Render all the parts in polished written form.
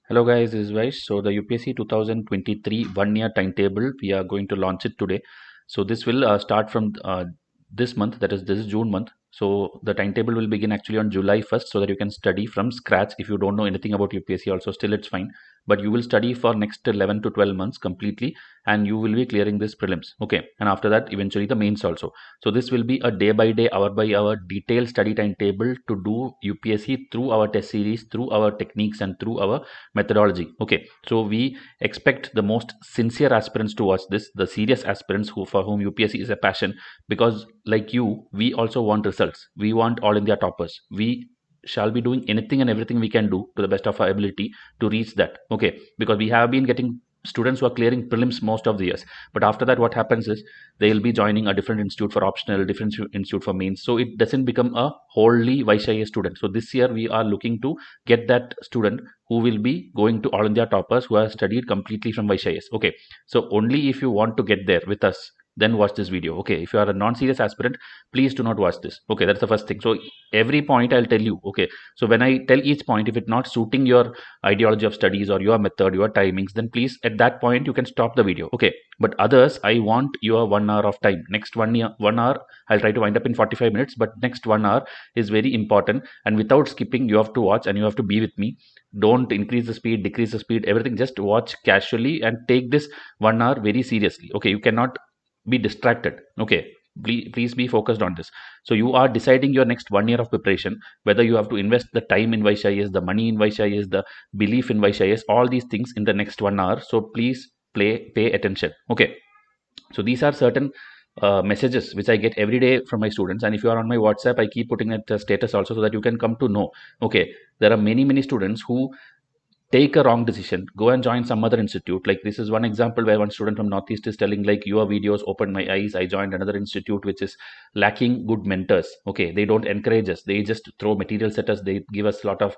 Hello guys, this is Vysh. So the UPSC 2023 one-year timetable, we are going to launch it today. So this will start from this month, that is this is June month. So the timetable will begin actually on July 1st so that you can study from scratch. If you don't know anything about UPSC also, still it's fine. But you will study for next 11 to 12 months completely and you will be clearing this prelims. Okay. And after that, eventually the mains also. So this will be a day by day, hour by hour detailed study timetable to do UPSC through our test series, through our techniques and through our methodology. Okay, so we expect the most sincere aspirants to watch this, the serious aspirants for whom UPSC is a passion, because like you, we also want results. We want all India toppers. We shall be doing anything and everything we can do to the best of our ability to reach that. Okay, because we have been getting students who are clearing prelims most of the years, but after that what happens is they'll be joining a different institute for optional, different institute for mains, so it doesn't become a wholly Vaishya student. So this year we are looking to get that student who will be going to all India toppers who have studied completely from Vaishya. Okay, so only if you want to get there with us, then watch this video. Okay, if you are a non-serious aspirant, please do not watch this. Okay, that's the first thing. So every point I'll tell you. Okay, so when I tell each point, if it's not suiting your ideology of studies or your method, your timings, then please at that point you can stop the video. Okay, but others, I want your 1 hour of time. Next 1 hour, I'll try to wind up in 45 minutes, but next 1 hour is very important, and without skipping you have to watch and you have to be with me. Don't increase the speed, decrease the speed, everything. Just watch casually and take this 1 hour very seriously. Okay, you cannot be distracted. Okay, please be focused on this. So you are deciding your next 1 year of preparation, whether you have to invest the time in Vaishya, the money in Vaishya, the belief in Vaishya, all these things in the next 1 hour. So please pay attention. Okay, so these are certain messages which I get every day from my students, and if you are on my WhatsApp, I keep putting that status also so that you can come to know. Okay, there are many students who take a wrong decision, go and join some other institute. Like this is one example where one student from Northeast is telling, like, your videos opened my eyes, I joined another institute which is lacking good mentors. Okay, they don't encourage us, they just throw materials at us, they give us a lot of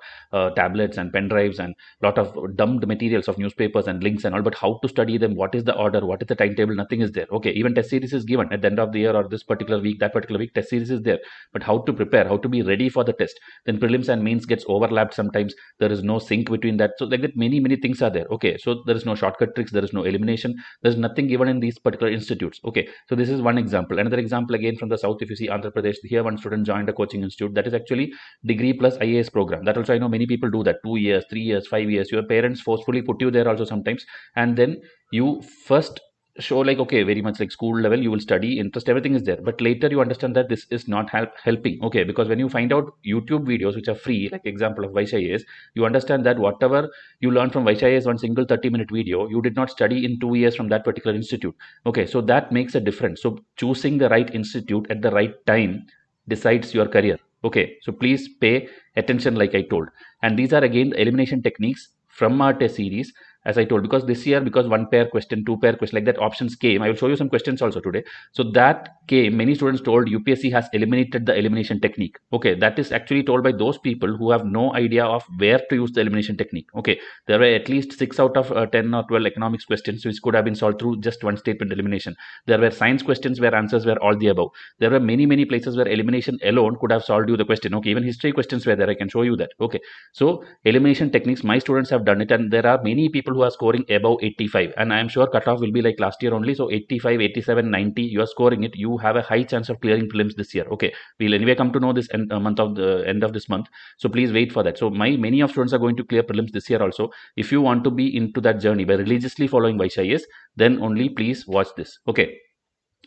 tablets and pen drives and lot of dumbed materials of newspapers and links and all, but how to study them, what is the order, what is the timetable, nothing is there. Okay, even test series is given at the end of the year or this particular week, that particular week, test series is there, but how to prepare, how to be ready for the test. Then prelims and mains gets overlapped sometimes, there is no sync between that. So like that, many things are there. Okay, so there is no shortcut tricks, there is no elimination, there's nothing given in these particular institutes. Okay, so this is one example. Another example again from the south, if you see Andhra Pradesh, here one student joined a coaching institute that is actually degree plus IAS program. That also I know many people do that, 2 years, 3 years, 5 years. Your parents forcefully put you there also sometimes, and then you first show like, okay, very much like school level, you will study, interest, everything is there, but later you understand that this is not helping. Okay, because when you find out YouTube videos which are free, like example of Vaishya is, you understand that whatever you learn from Vaishya is one single 30-minute video, you did not study in 2 years from that particular institute. Okay, so that makes a difference. So choosing the right institute at the right time decides your career. Okay, so please pay attention like I told. And these are again the elimination techniques from our test series, as I told, because this year, because one pair question, two pair question, like that options came. I will show you some questions also today. So that came, many students told UPSC has eliminated the elimination technique. Okay, that is actually told by those people who have no idea of where to use the elimination technique. Okay, there were at least 6 out of 10 or 12 economics questions which could have been solved through just one statement elimination. There were science questions where answers were all the above. There were many places where elimination alone could have solved you the question. Okay, even history questions were there, I can show you that. Okay, so elimination techniques, my students have done it, and there are many people who are scoring above 85, and I am sure cutoff will be like last year only. So 85, 87, 90, you are scoring it, you have a high chance of clearing prelims this year. Okay, we'll anyway come to know this month of the end of this month, so please wait for that. So many of students are going to clear prelims this year also. If you want to be into that journey by religiously following Vaishya, then only please watch this. Okay,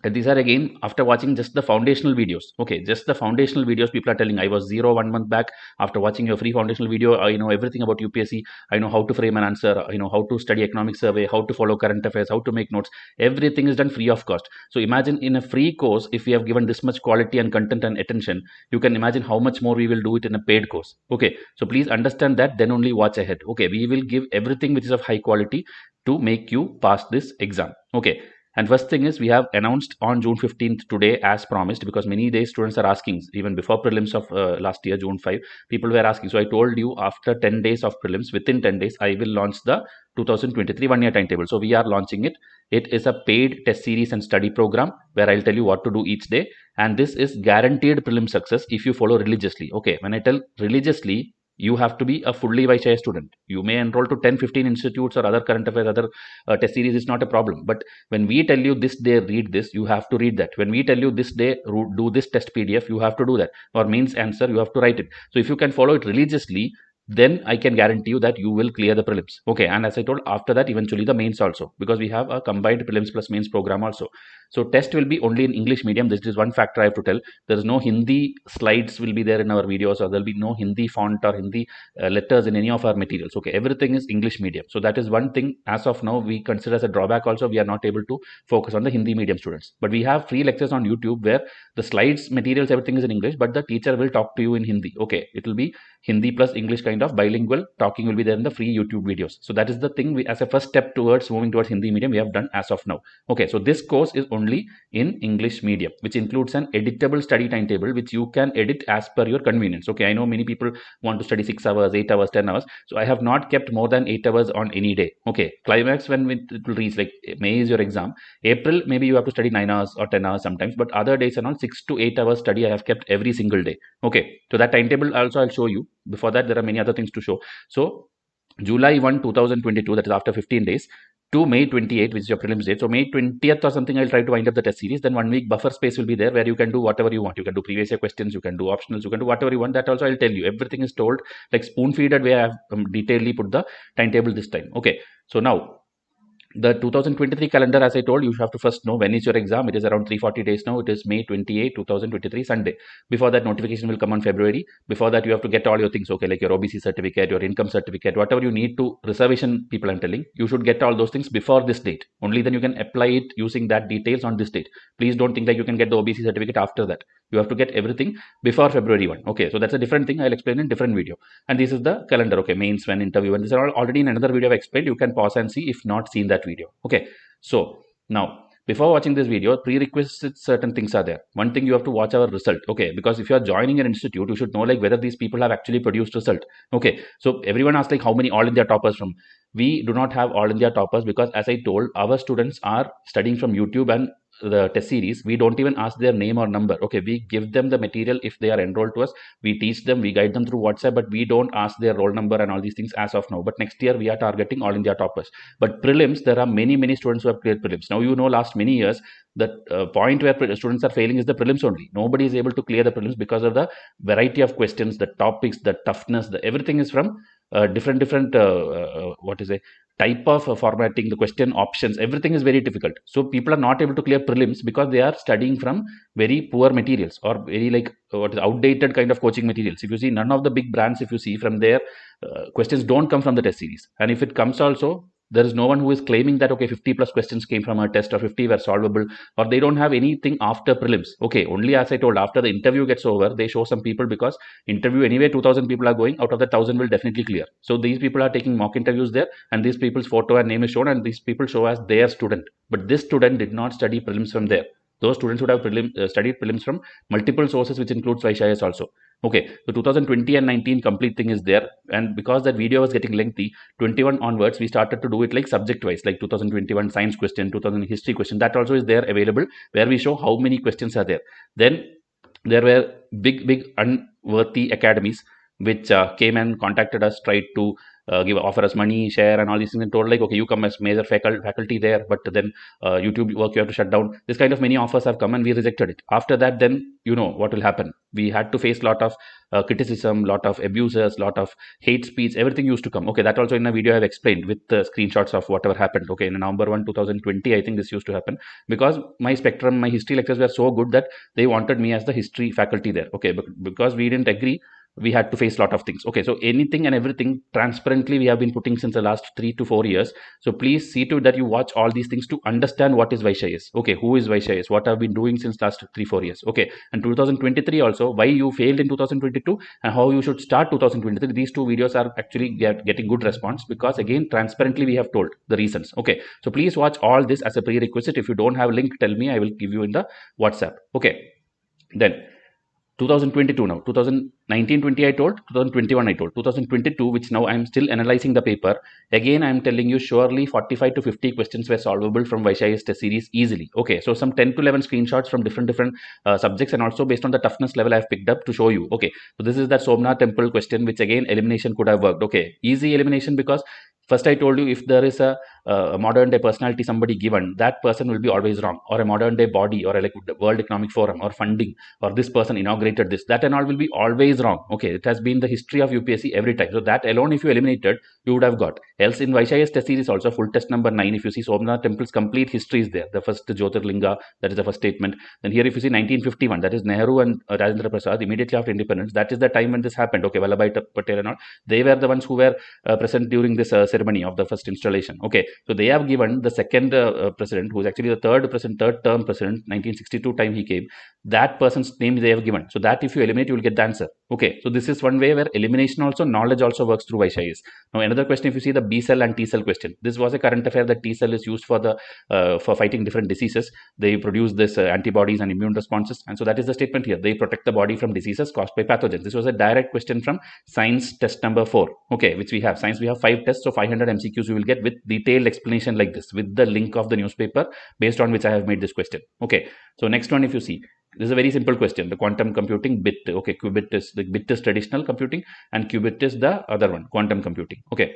and these are again after watching just the foundational videos. Okay, just the foundational videos. People are telling, I was zero 1 month back. After watching your free foundational video, I know everything about UPSC. I know how to frame an answer, I know how to study economic survey, how to follow current affairs, how to make notes. Everything is done free of cost. So imagine in a free course, if we have given this much quality and content and attention, you can imagine how much more we will do it in a paid course. Okay, so please understand that, then only watch ahead. Okay, we will give everything which is of high quality to make you pass this exam. Okay, and first thing is, we have announced on June 15th today as promised, because many days students are asking, even before prelims of last year, June 5, people were asking. So I told you after 10 days of prelims, within 10 days, I will launch the 2023 one-year timetable. So we are launching it. It is a paid test series and study program where I'll tell you what to do each day. And this is guaranteed prelim success if you follow religiously. Okay, when I tell religiously, you have to be a fully Vaishya student. You may enroll to 10, 15 institutes or other current affairs, other test series is not a problem. But when we tell you this day read this, you have to read that. When we tell you this day do this test PDF, you have to do that. Or means answer, you have to write it. So if you can follow it religiously, then I can guarantee you that you will clear the prelims. Okay, and as I told, after that eventually the mains also, because we have a combined prelims plus mains program also. So test will be only in English medium. This is one factor I have to tell. There is no Hindi slides will be there in our videos, or there will be no Hindi font or Hindi letters in any of our materials. Okay, everything is English medium. So that is one thing as of now we consider as a drawback also. We are not able to focus on the Hindi medium students. But we have free lectures on YouTube where the slides, materials, everything is in English, but the teacher will talk to you in Hindi. Okay, it will be Hindi plus English kind of bilingual talking will be there in the free YouTube videos. So that is the thing we, as a first step towards moving towards Hindi medium, we have done as of now. Okay, so this course is only in English medium, which includes an editable study timetable, which you can edit as per your convenience. Okay, I know many people want to study 6 hours, 8 hours, 10 hours. So I have not kept more than 8 hours on any day. Okay, climax when it will reach, like May is your exam. April, maybe you have to study 9 hours or 10 hours sometimes, but other days and all 6 to 8 hours study I have kept every single day. Okay, so that timetable also I'll show you. Before that, there are many other things to show. So July 1, 2022, that is after 15 days, to May 28, which is your prelims date. So May 20th or something, I'll try to wind up the test series. Then 1 week buffer space will be there where you can do whatever you want. You can do previous year questions, you can do optionals, you can do whatever you want. That also I'll tell you. Everything is told like spoon-feeded way I have detailedly put the timetable this time. Okay, so now the 2023 calendar, as I told, you have to first know when is your exam. It is around 340 days now. It is May 28, 2023, Sunday. Before that, notification will come on February. Before that, you have to get all your things, okay, like your OBC certificate, your income certificate, whatever you need to reservation people I'm telling, you should get all those things before this date. Only then you can apply it using that details on this date. Please don't think that you can get the OBC certificate after that. You have to get everything before February 1. Okay, so that's a different thing. I'll explain in different video. And this is the calendar. Okay, mains, when, interview, and these are all already in another video I've explained. You can pause and see if not seen that video. Okay, so now before watching this video, prerequisites, certain things are there. One thing, you have to watch our result. Okay, because if you are joining an institute, you should know like whether these people have actually produced result. Okay, so everyone asks like how many all India toppers from. We do not have all India toppers because, as I told, our students are studying from YouTube and the test series. We don't even ask their name or number. Okay, we give them the material if they are enrolled to us. We teach them, we guide them through WhatsApp, but we don't ask their roll number and all these things as of now. But next year we are targeting all India toppers. But prelims, there are many students who have cleared prelims. Now you know, last many years the point where students are failing is the prelims only. Nobody is able to clear the prelims because of the variety of questions, the topics, the toughness, the everything is from different what is it, type of formatting, the question options, everything is very difficult. So people are not able to clear prelims because they are studying from very poor materials or very like what is outdated kind of coaching materials. If you see, none of the big brands, if you see from their questions don't come from the test series, and if it comes also, there is no one who is claiming that okay 50 plus questions came from a test or 50 were solvable, or they don't have anything after prelims. Okay, only as I told, after the interview gets over, they show some people, because interview anyway 2000 people are going, out of the 1000 will definitely clear. So these people are taking mock interviews there, and these people's photo and name is shown, and these people show as their student, but this student did not study prelims from there. Those students would have studied prelims from multiple sources, which includes Vysh also. Okay, so 2020 and 19 complete thing is there, and because that video was getting lengthy, 21 onwards we started to do it like subject wise, like 2021 science question, 2000 history question, that also is there available, where we show how many questions are there. Then there were big unworthy academies which came and contacted us, tried to offer us money, share, and all these things, and told like, okay, you come as major faculty there, but then YouTube work you have to shut down. This kind of many offers have come, and we rejected it. After that, then you know what will happen. We had to face a lot of criticism, lot of abuses, lot of hate speech, everything used to come. Okay, that also in a video I have explained with the screenshots of whatever happened. Okay, in November 1, 2020, I think this used to happen, because my spectrum, my history lectures were so good that they wanted me as the history faculty there. Okay, but because we didn't agree, we had to face a lot of things. Okay, so anything and everything transparently we have been putting since the last 3 to 4 years. So please see to it that you watch all these things to understand what is Vysh. Okay, who is Vysh, what I've been doing since last 3-4 years. Okay, and 2023 also, why you failed in 2022 and how you should start 2023. These two videos are actually getting good response, because again transparently we have told the reasons. Okay, so please watch all this as a prerequisite. If you don't have a link, tell me, I will give you in the WhatsApp. Okay, then 2022 now. 2019-20 I told, 2021 I told, 2022, which now I'm still analyzing the paper. Again, I'm telling you, surely 45 to 50 questions were solvable from Vysh's test series easily. Okay, so some 10 to 11 screenshots from different subjects, and also based on the toughness level I've picked up to show you. Okay, so this is that Somnath temple question, which again elimination could have worked. Okay, easy elimination, because first I told you, if there is a modern day personality somebody given, that person will be always wrong, or a modern day body, or a like World Economic Forum, or funding, or this person inaugurated this, that and all will be always wrong. Okay, it has been the history of UPSC every time. So that alone, if you eliminated, you would have got. Else in Vaishya's test series also, full test number 9, if you see Somnath temple's complete history is there. The first Jyotirlinga, that is the first statement. Then here if you see 1951, that is Nehru and Rajendra Prasad immediately after independence, that is the time when this happened. Okay, Vallabhbhai Patel and all, they were the ones who were present during this ceremony of the first installation. Okay, so they have given the second president, who is actually the third term president, 1962 time he came, that person's name they have given. So that if you eliminate, you will get the answer. Okay, so this is one way where elimination also, knowledge also works through Vaishya. Now another question, if you see the B cell and T cell question, this was a current affair that T cell is used for the for fighting different diseases. They produce this antibodies and immune responses, and so that is the statement here. They protect the body from diseases caused by pathogens. This was a direct question from science test number 4. Okay, which we have science, we have 5 tests, so 500 MCQs we will get with detailed explanation like this, with the link of the newspaper based on which I have made this question. Okay, so next one, if you see, this is a very simple question. The quantum computing bit. Okay, qubit is the bit is traditional computing, and qubit is the other one, quantum computing. Okay,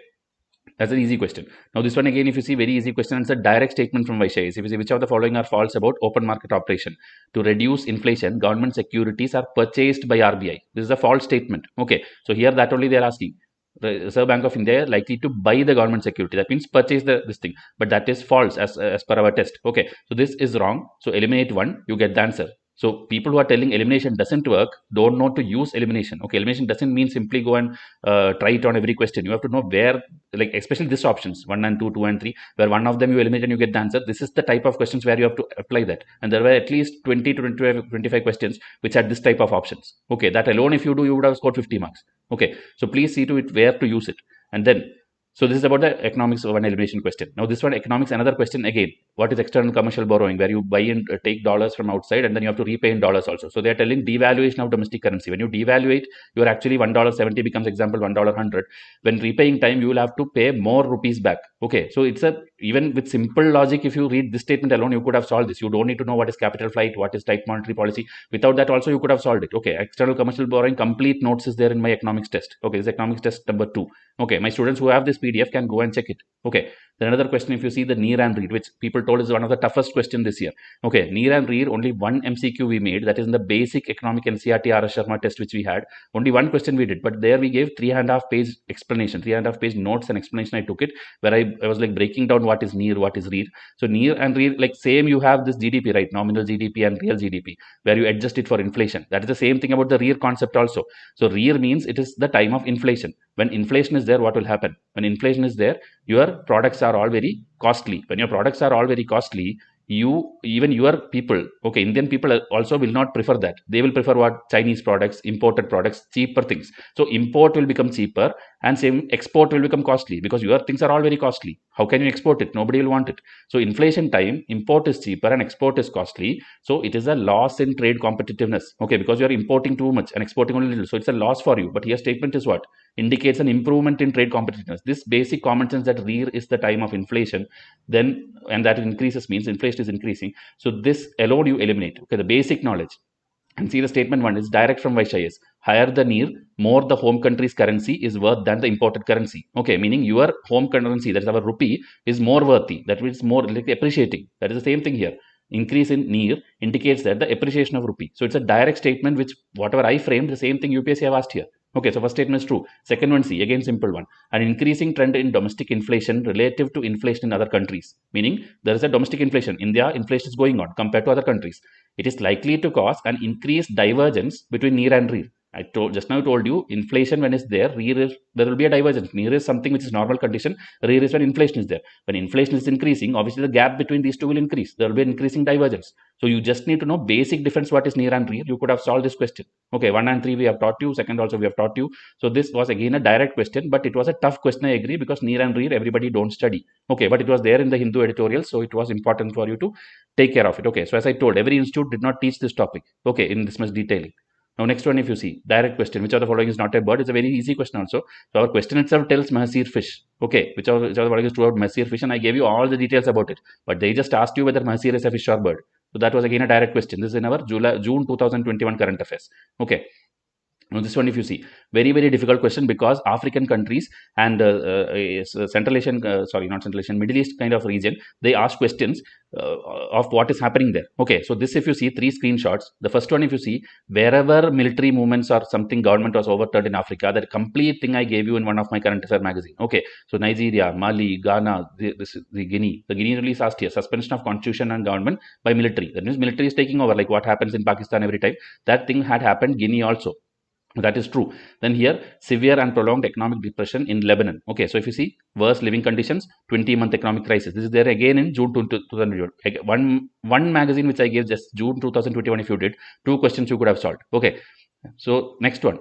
that's an easy question. Now this one again, if you see, very easy question. It's a direct statement from Vaishya. If you see, which of the following are false about open market operation? To reduce inflation, government securities are purchased by RBI. This is a false statement. Okay, so here that only they are asking. The Reserve Bank of India likely to buy the government security. That means purchase this thing. But that is false as per our test. Okay, so this is wrong. So eliminate one, you get the answer. So people who are telling elimination doesn't work don't know to use elimination. Okay, elimination doesn't mean simply go and try it on every question. You have to know where, like especially this options 1 and 2, 2 and 3, where one of them you eliminate and you get the answer. This is the type of questions where you have to apply that. And there were at least 20 to 25 questions which had this type of options. Okay, that alone if you do, you would have scored 50 marks. Okay, so please see to it where to use it. And then, so this is about the economics of an elimination question. Now this one economics, another question again. What is external commercial borrowing? Where you buy and take dollars from outside, and then you have to repay in dollars also. So they are telling devaluation of domestic currency. When you devaluate, you are actually $1.70 becomes example $1.100. When repaying time, you will have to pay more rupees back. Okay, so it's a, even with simple logic, if you read this statement alone, you could have solved this. You don't need to know what is capital flight, what is tight monetary policy. Without that also you could have solved it. Okay, external commercial borrowing, complete notes is there in my economics test. Okay, this is economics test number 2. Okay, my students who have this PDF can go and check it. Okay, then another question, if you see the near and read, which people told is one of the toughest question this year. Okay, near and read, only one MCQ we made, that is in the basic economic NCERT RS Sharma test which we had. Only one question we did, but there we gave 3.5 page explanation, 3.5 page notes and explanation. I took it where I was like breaking down what is near, what is read. So near and read, like same you have this GDP, right? Nominal GDP and real GDP, where you adjust it for inflation. That is the same thing about the rear concept also. So rear means it is the time of inflation. When inflation is there, what will happen? When inflation is there, your products are all very costly. When your products are all very costly, even your people, okay, Indian people also will not prefer that. They will prefer what? Chinese products, imported products, cheaper things. So import will become cheaper, and same export will become costly, because your things are all very costly. How can you export it? Nobody will want it. So inflation time, import is cheaper and export is costly. So it is a loss in trade competitiveness. Okay, because you are importing too much and exporting only little. So it's a loss for you. But here statement is what? Indicates an improvement in trade competitiveness. This basic common sense that rear is the time of inflation, then, and that increases means inflation is increasing. So this alone you eliminate. Okay, the basic knowledge. And see the statement 1 is direct from Vaishya. Higher the near, more the home country's currency is worth than the imported currency. Okay, meaning your home currency, that is our rupee, is more worthy. That means more like appreciating. That is the same thing here. Increase in near indicates that the appreciation of rupee. So it's a direct statement which whatever I framed, the same thing UPSC have asked here. Okay, so first statement is true. Second one, C, again simple one. An increasing trend in domestic inflation relative to inflation in other countries. Meaning there is a domestic inflation. India inflation is going on compared to other countries. It is likely to cause an increased divergence between near and rear. I just now told you inflation when is there, rear is, there will be a divergence. Near is something which is normal condition, rear is when inflation is there. When inflation is increasing, obviously the gap between these two will increase. There will be an increasing divergence. So you just need to know basic difference what is near and rear. You could have solved this question. Okay, 1 and 3 we have taught you, second also we have taught you. So this was again a direct question, but it was a tough question, I agree, because near and rear everybody don't study. Okay, but it was there in the Hindu editorial, so it was important for you to take care of it. Okay, so as I told, every institute did not teach this topic, okay, in this much detailing. Now next one, if you see, direct question, which of the following is not a bird? It's a very easy question also. So our question itself tells Mahasir fish. Okay, which of the following is true about Mahasir fish? And I gave you all the details about it. But they just asked you whether Mahasir is a fish or bird. So that was again a direct question. This is in our June 2021 current affairs. Okay. Now this one, if you see, very difficult question, because African countries and Central Asian, sorry, not Central Asian, Middle East kind of region, they ask questions of what is happening there. Okay, so this, if you see, 3 screenshots. The first one, if you see, wherever military movements or something government was overturned in Africa, that complete thing I gave you in one of my current affair magazine. Okay, so Nigeria, Mali, Ghana, the Guinea. The Guinea release last year, suspension of constitution and government by military. That means military is taking over, like what happens in Pakistan every time. That thing had happened Guinea also. That is true. Then here, severe and prolonged economic depression in Lebanon. Okay, so if you see, worst living conditions, 20-month economic crisis. This is there again in June 2021. One magazine which I gave just June 2021. If you did 2 questions, you could have solved. Okay, so next one.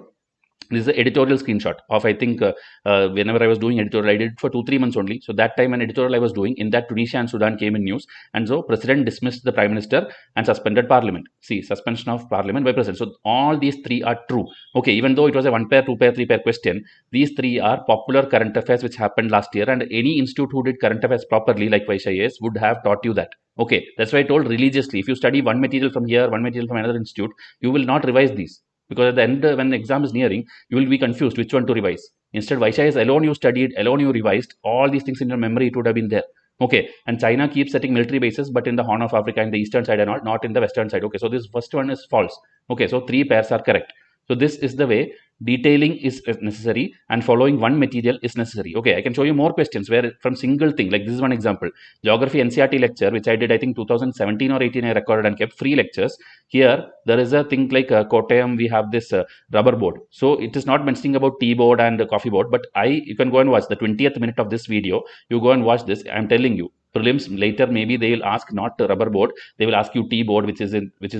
This is the editorial screenshot of, I think, whenever I was doing editorial, I did it for 2-3 months only. So that time an editorial I was doing, in that Tunisia and Sudan came in news, and so president dismissed the prime minister and suspended parliament. See, suspension of parliament by president. So all these 3 are true. Okay, even though it was a 1 pair, 2 pair, 3 pair question, these 3 are popular current affairs which happened last year, and any institute who did current affairs properly, like Vysh IAS, would have taught you that. Okay, that's why I told religiously, if you study one material from here, one material from another institute, you will not revise these. Because at the end, when the exam is nearing, you will be confused which one to revise. Instead, Vysh IAS alone you studied, alone you revised, all these things in your memory, it would have been there. Okay, and China keeps setting military bases, but in the Horn of Africa, in the eastern side and all, not in the western side. Okay, so this first one is false. Okay, so 3 pairs are correct. So this is the way detailing is necessary and following one material is necessary. Okay, I can show you more questions where from single thing, like this is one example. Geography NCERT lecture, which I did, I think 2017 or 18, I recorded and kept free lectures. Here, there is a thing like Kottayam, we have this rubber board. So it is not mentioning about tea board and coffee board, but you can go and watch the 20th minute of this video. You go and watch this. I'm telling you. Prelims later, maybe they will ask not rubber board, they will ask you tea board, which is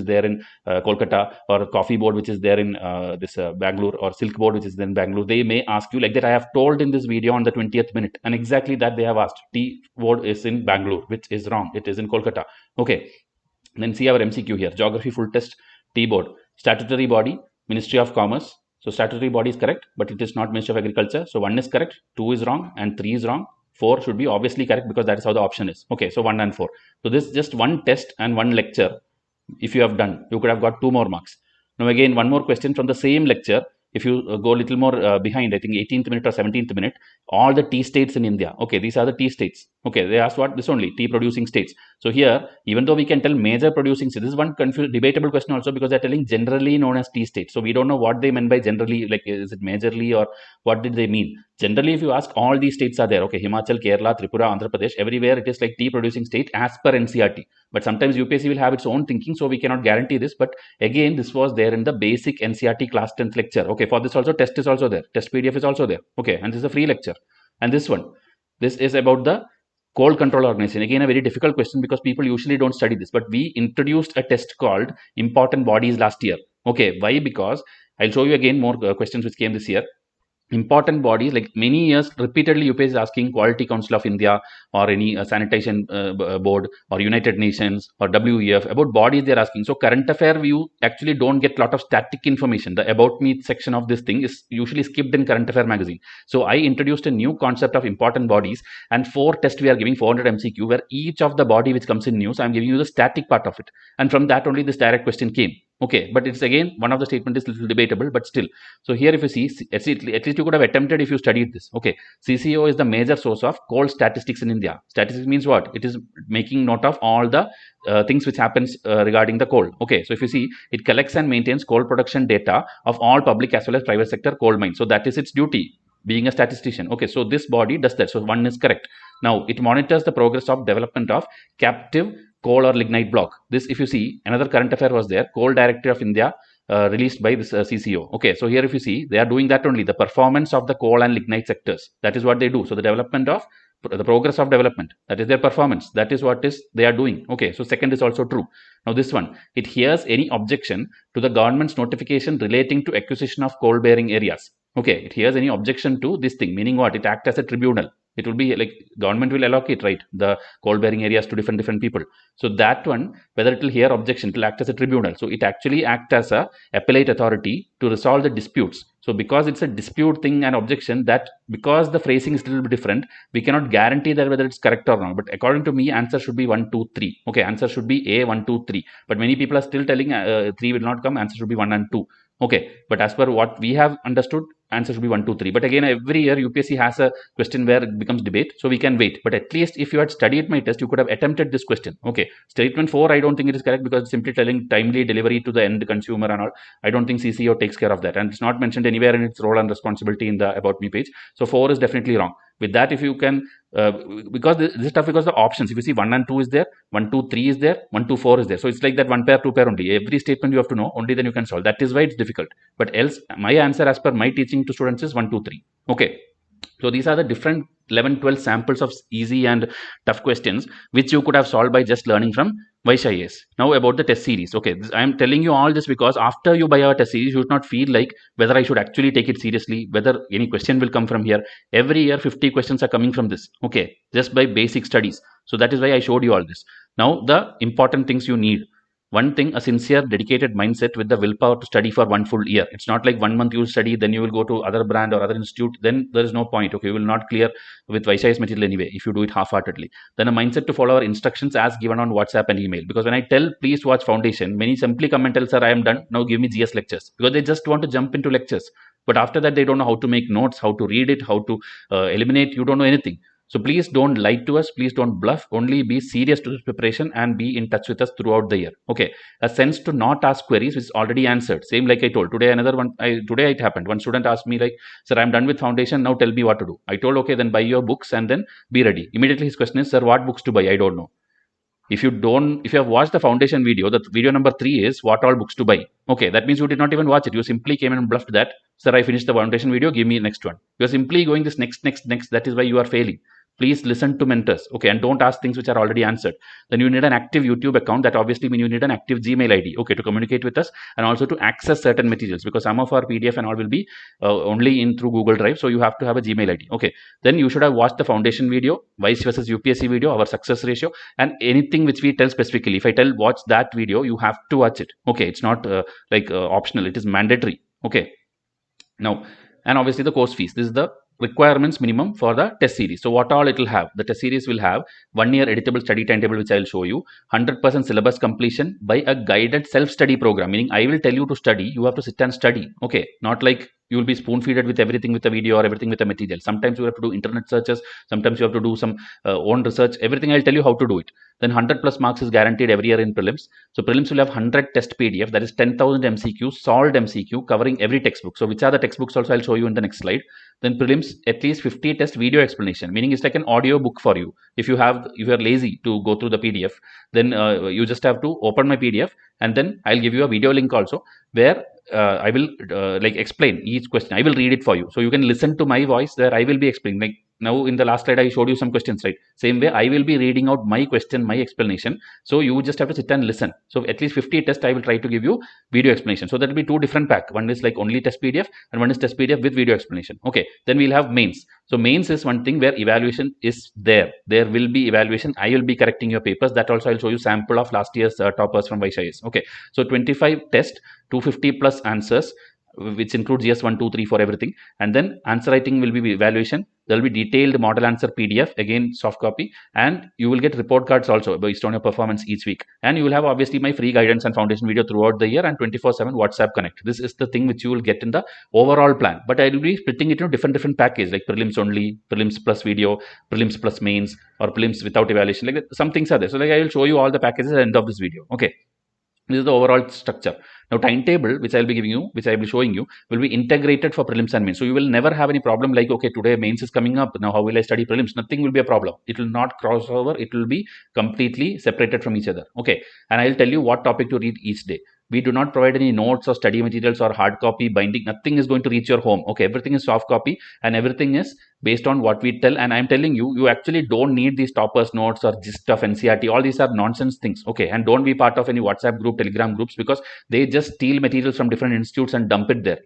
there in Kolkata, or coffee board, which is there in Bangalore, or silk board, which is there in Bangalore. They may ask you like that. I have told in this video on the 20th minute, and exactly that they have asked. Tea board is in Bangalore, which is wrong. It is in Kolkata. Okay, then see our MCQ here. Geography full test, tea board, statutory body, Ministry of Commerce. So statutory body is correct, but it is not Ministry of Agriculture. So 1 is correct, 2 is wrong, and 3 is wrong. 4 should be obviously correct, because that is how the option is. Okay, so 1 and 4. So this is just one test and one lecture. If you have done, you could have got 2 more marks. Now again, one more question from the same lecture. If you go a little more behind, I think 18th minute or 17th minute, all the tea states in India. Okay, these are the tea states. Okay, they asked what? This only, tea producing states. So here, even though we can tell major producing states, this is one debatable question also, because they're telling generally known as tea states. So we don't know what they meant by generally, like is it majorly or what did they mean? Generally, if you ask, all these states are there. Okay, Himachal, Kerala, Tripura, Andhra Pradesh, everywhere it is like tea producing state as per NCERT. But sometimes UPSC will have its own thinking, so we cannot guarantee this. But again, this was there in the basic NCERT class 10th lecture. Okay, for this also, test is also there. Test PDF is also there. Okay, and this is a free lecture. And this one, this is about the Coal Control Organization. Again, a very difficult question, because people usually don't study this. But we introduced a test called Important Bodies last year. Okay, why? Because I'll show you again more questions which came this year. Important bodies, like many years repeatedly UPSC is asking Quality Council of India or any sanitation board or United Nations or WEF about bodies they're asking. So current affair, you actually don't get a lot of static information. The about me section of this thing is usually skipped in current affair magazine. So I introduced a new concept of important bodies, and 4 tests we are giving, 400 MCQ, where each of the body which comes in news, I'm giving you the static part of it, and from that only this direct question came. Okay, but it's again, one of the statement is little debatable, but still. So here, if you see, at least you could have attempted if you studied this. Okay, CCO is the major source of coal statistics in India. Statistics means what? It is making note of all the things which happens regarding the coal. Okay, so if you see, it collects and maintains coal production data of all public as well as private sector coal mines. So that is its duty, being a statistician. Okay, so this body does that. So 1 is correct. Now it monitors the progress of development of captive coal or lignite block. This, if you see, another current affair was there, Coal Directory of India, released by this CCO. Okay, so here if you see, they are doing that only, the performance of the coal and lignite sectors. That is what they do. So the development of the progress of development, that is their performance. That is what is they are doing. Okay, so second is also true. Now this one, it hears any objection to the government's notification relating to acquisition of coal bearing areas. Okay, it hears any objection to this thing, meaning what? It acts as a tribunal. It will be like government will allocate, right, the coal bearing areas to different people. So that one, whether it will hear objection, it will act as a tribunal. So it actually act as a appellate authority to resolve the disputes. So because it's a dispute thing and objection, that because the phrasing is a little bit different, we cannot guarantee that whether it's correct or not. But according to me, answer should be 1, 2, 3. Okay, answer should be A, 1, 2, 3. But many people are still telling 3 will not come. Answer should be 1 and 2. Okay, but as per what we have understood, answer should be 1, 2, 3. But again, every year UPSC has a question where it becomes debate, so we can wait. But at least if you had studied my test, you could have attempted this question. Okay, statement 4, I don't think it is correct because it's simply telling timely delivery to the end consumer and all. I don't think CCO takes care of that, and it's not mentioned anywhere in its role and responsibility in the about me page. So 4 is definitely wrong. With that, if you can, because this is tough because the options, if you see 1 and 2 is there, 1, 2, 3 is there, 1, 2, 4 is there. So it's like that 1 pair, 2 pair only. Every statement you have to know, only then you can solve. That is why it's difficult. But else, my answer as per my teaching to students is 1, 2, 3. Okay. So these are the different 11, 12 samples of easy and tough questions which you could have solved by just learning from Vysh IAS. Now about the test series. Okay, I am telling you all this because after you buy our test series, you should not feel like whether I should actually take it seriously, whether any question will come from here. Every year 50 questions are coming from this. Okay, just by basic studies. So that is why I showed you all this. Now the important things you need. One thing, a sincere dedicated mindset with the willpower to study for 1 full year. It's not like 1 month you will study, then you will go to other brand or other institute, then there is no point. Okay, you will not clear with Vysh IAS material anyway if you do it half-heartedly. Then a mindset to follow our instructions as given on WhatsApp and email. Because when I tell please watch foundation, many simply come and tell, sir, I am done, now give me GS lectures, because they just want to jump into lectures. But after that, they don't know how to make notes, how to read it, how to eliminate. You don't know anything. So please don't lie to us. Please don't bluff. Only be serious to this preparation and be in touch with us throughout the year. Okay. A sense to not ask queries which is already answered. Same like I told. Today another one. Today it happened. One student asked me like, sir, I'm done with foundation. Now tell me what to do. I told, okay, then buy your books and then be ready. Immediately his question is, sir, what books to buy? I don't know. If you have watched the foundation video, the video number 3 is what all books to buy. Okay, that means you did not even watch it. You simply came in and bluffed that, sir, I finished the foundation video, give me next one. You are simply going this next. That is why you are failing. Please listen to mentors, okay, and don't ask things which are already answered. Then you need an active YouTube account. That obviously means you need an active Gmail ID, okay, to communicate with us and also to access certain materials, because some of our PDF and all will be only in through Google Drive. So you have to have a Gmail ID, okay. Then you should have watched the foundation video, Vysh versus UPSC video, our success ratio, and anything which we tell specifically. If I tell watch that video, you have to watch it, okay. It's not optional. It is mandatory, okay. Now, and obviously the course fees. This is the requirements minimum for the test series. So what all it will have? The test series will have 1 year editable study timetable, which I will show you, 100% syllabus completion by a guided self-study program, meaning I will tell you to study, you have to sit and study, okay, not like you will be spoon-feeded with everything with a video or everything with a material. Sometimes you have to do internet searches, sometimes you have to do some own research, everything I'll tell you how to do it. Then 100 plus marks is guaranteed every year in prelims. So prelims will have 100 test PDF, that is 10,000 MCQ, solved MCQ covering every textbook. So which are the textbooks also I'll show you in the next slide. Then prelims at least 50 test video explanation, meaning it's like an audio book for you. If you are lazy to go through the PDF, then you just have to open my PDF and then I'll give you a video link also where I will explain each question. I will read it for you, so you can listen to my voice where I will be explaining. Like now in the last slide I showed you some questions, right? Same way I will be reading out my question, my explanation, so you just have to sit and listen. So at least 50 tests I will try to give you video explanation. So that will be 2 different pack. One is like only test PDF and one is test PDF with video explanation. Okay, then we'll have mains. So mains is one thing where evaluation is there. There will be evaluation. I will be correcting your papers. That also I'll show you sample of last year's toppers from Vysh IAS. Okay, so 25 test, 250 plus answers, which includes yes 1 2 3 for everything, and then answer writing will be evaluation. There will be detailed model answer PDF, again soft copy, and you will get report cards also based on your performance each week. And you will have obviously my free guidance and foundation video throughout the year and 24/7 WhatsApp connect. This is the thing which you will get in the overall plan, but I will be splitting it into different packages, like prelims only, prelims plus video, prelims plus mains, or prelims without evaluation. Like that. Some things are there. So like I will show you all the packages at the end of this video. Okay, this is the overall structure. Now timetable, which I will be giving you, which I will be showing you, will be integrated for prelims and mains. So you will never have any problem like, okay, today mains is coming up, now how will I study prelims? Nothing will be a problem. It will not cross over. It will be completely separated from each other. Okay, and I will tell you what topic to read each day. We do not provide any notes or study materials or hard copy binding. Nothing is going to reach your home. Okay, everything is soft copy and everything is based on what we tell. And I'm telling you, you actually don't need these toppers notes or gist of NCRT. All these are nonsense things. Okay, and don't be part of any WhatsApp group, Telegram groups, because they just steal materials from different institutes and dump it there.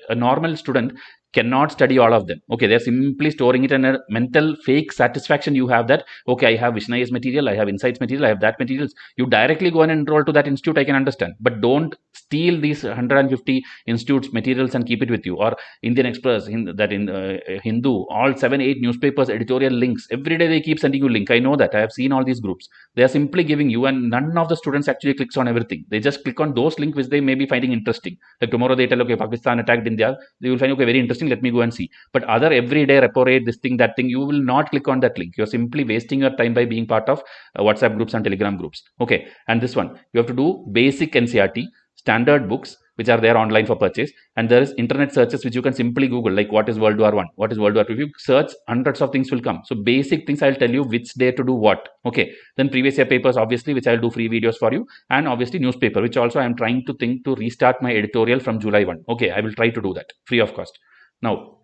A normal student cannot study all of them. Okay, they're simply storing it in a mental fake satisfaction you have that, okay, I have Vishnaya's material, I have Insights material, I have that materials. You directly go and enroll to that institute, I can understand. But don't steal these 150 institutes materials and keep it with you. Or Indian Express, Hindu, all 7, 8 newspapers, editorial links. Every day they keep sending you link. I know that. I have seen all these groups. They are simply giving you, and none of the students actually clicks on everything. They just click on those links which they may be finding interesting. Like tomorrow they tell, okay, Pakistan attacked India. They will find, okay, very interesting, let me go and see. But other everyday repo rate, this thing, that thing, you will not click on that link. You're simply wasting your time by being part of WhatsApp groups and Telegram groups. Okay, and this one, you have to do basic NCRT, standard books, which are there online for purchase, and there is internet searches which you can simply Google, like what is World War I, what is World War II. If you search, hundreds of things will come. So basic things, I'll tell you which day to do what. Okay, then previous year papers, obviously, which I'll do free videos for you, and obviously newspaper, which also I'm trying to think to restart my editorial from July 1. Okay, I will try to do that free of cost. Now,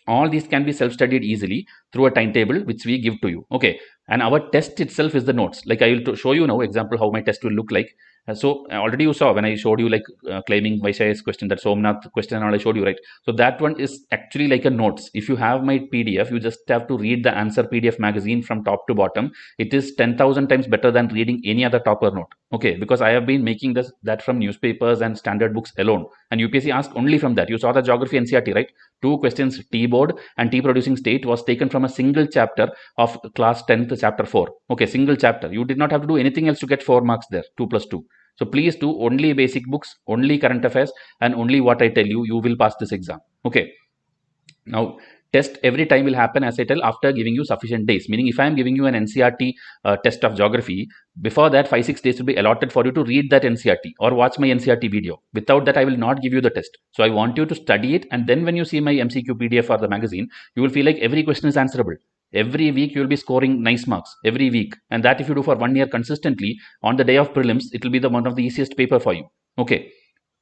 all these can be self-studied easily through a timetable which we give to you. Okay, and our test itself is the notes. Like I will show you now example how my test will look like. So already you saw when I showed you like claiming Vaishya's question, that Somnath question and all I showed you, right? So that one is actually like a notes. If you have my PDF, you just have to read the answer PDF magazine from top to bottom. It is 10,000 times better than reading any other topper note. Okay, because I have been making that from newspapers and standard books alone, and UPSC asked only from that. You saw the geography NCRT, right? 2 questions, T board and tea producing state, was taken from a single chapter of class 10th chapter 4. Okay, single chapter. You did not have to do anything else to get 4 marks there, 2 plus 2. So please do only basic books, only current affairs, and only what I tell you, you will pass this exam. Okay. Now, test every time will happen, as I tell, after giving you sufficient days. Meaning, if I am giving you an NCRT test of geography, before that 5-6 days will be allotted for you to read that NCRT or watch my NCRT video. Without that, I will not give you the test. So I want you to study it, and then when you see my MCQ PDF or the magazine, you will feel like every question is answerable. Every week you will be scoring nice marks every week, and that if you do for 1 year consistently, on the day of prelims, it will be the one of the easiest paper for you. Okay.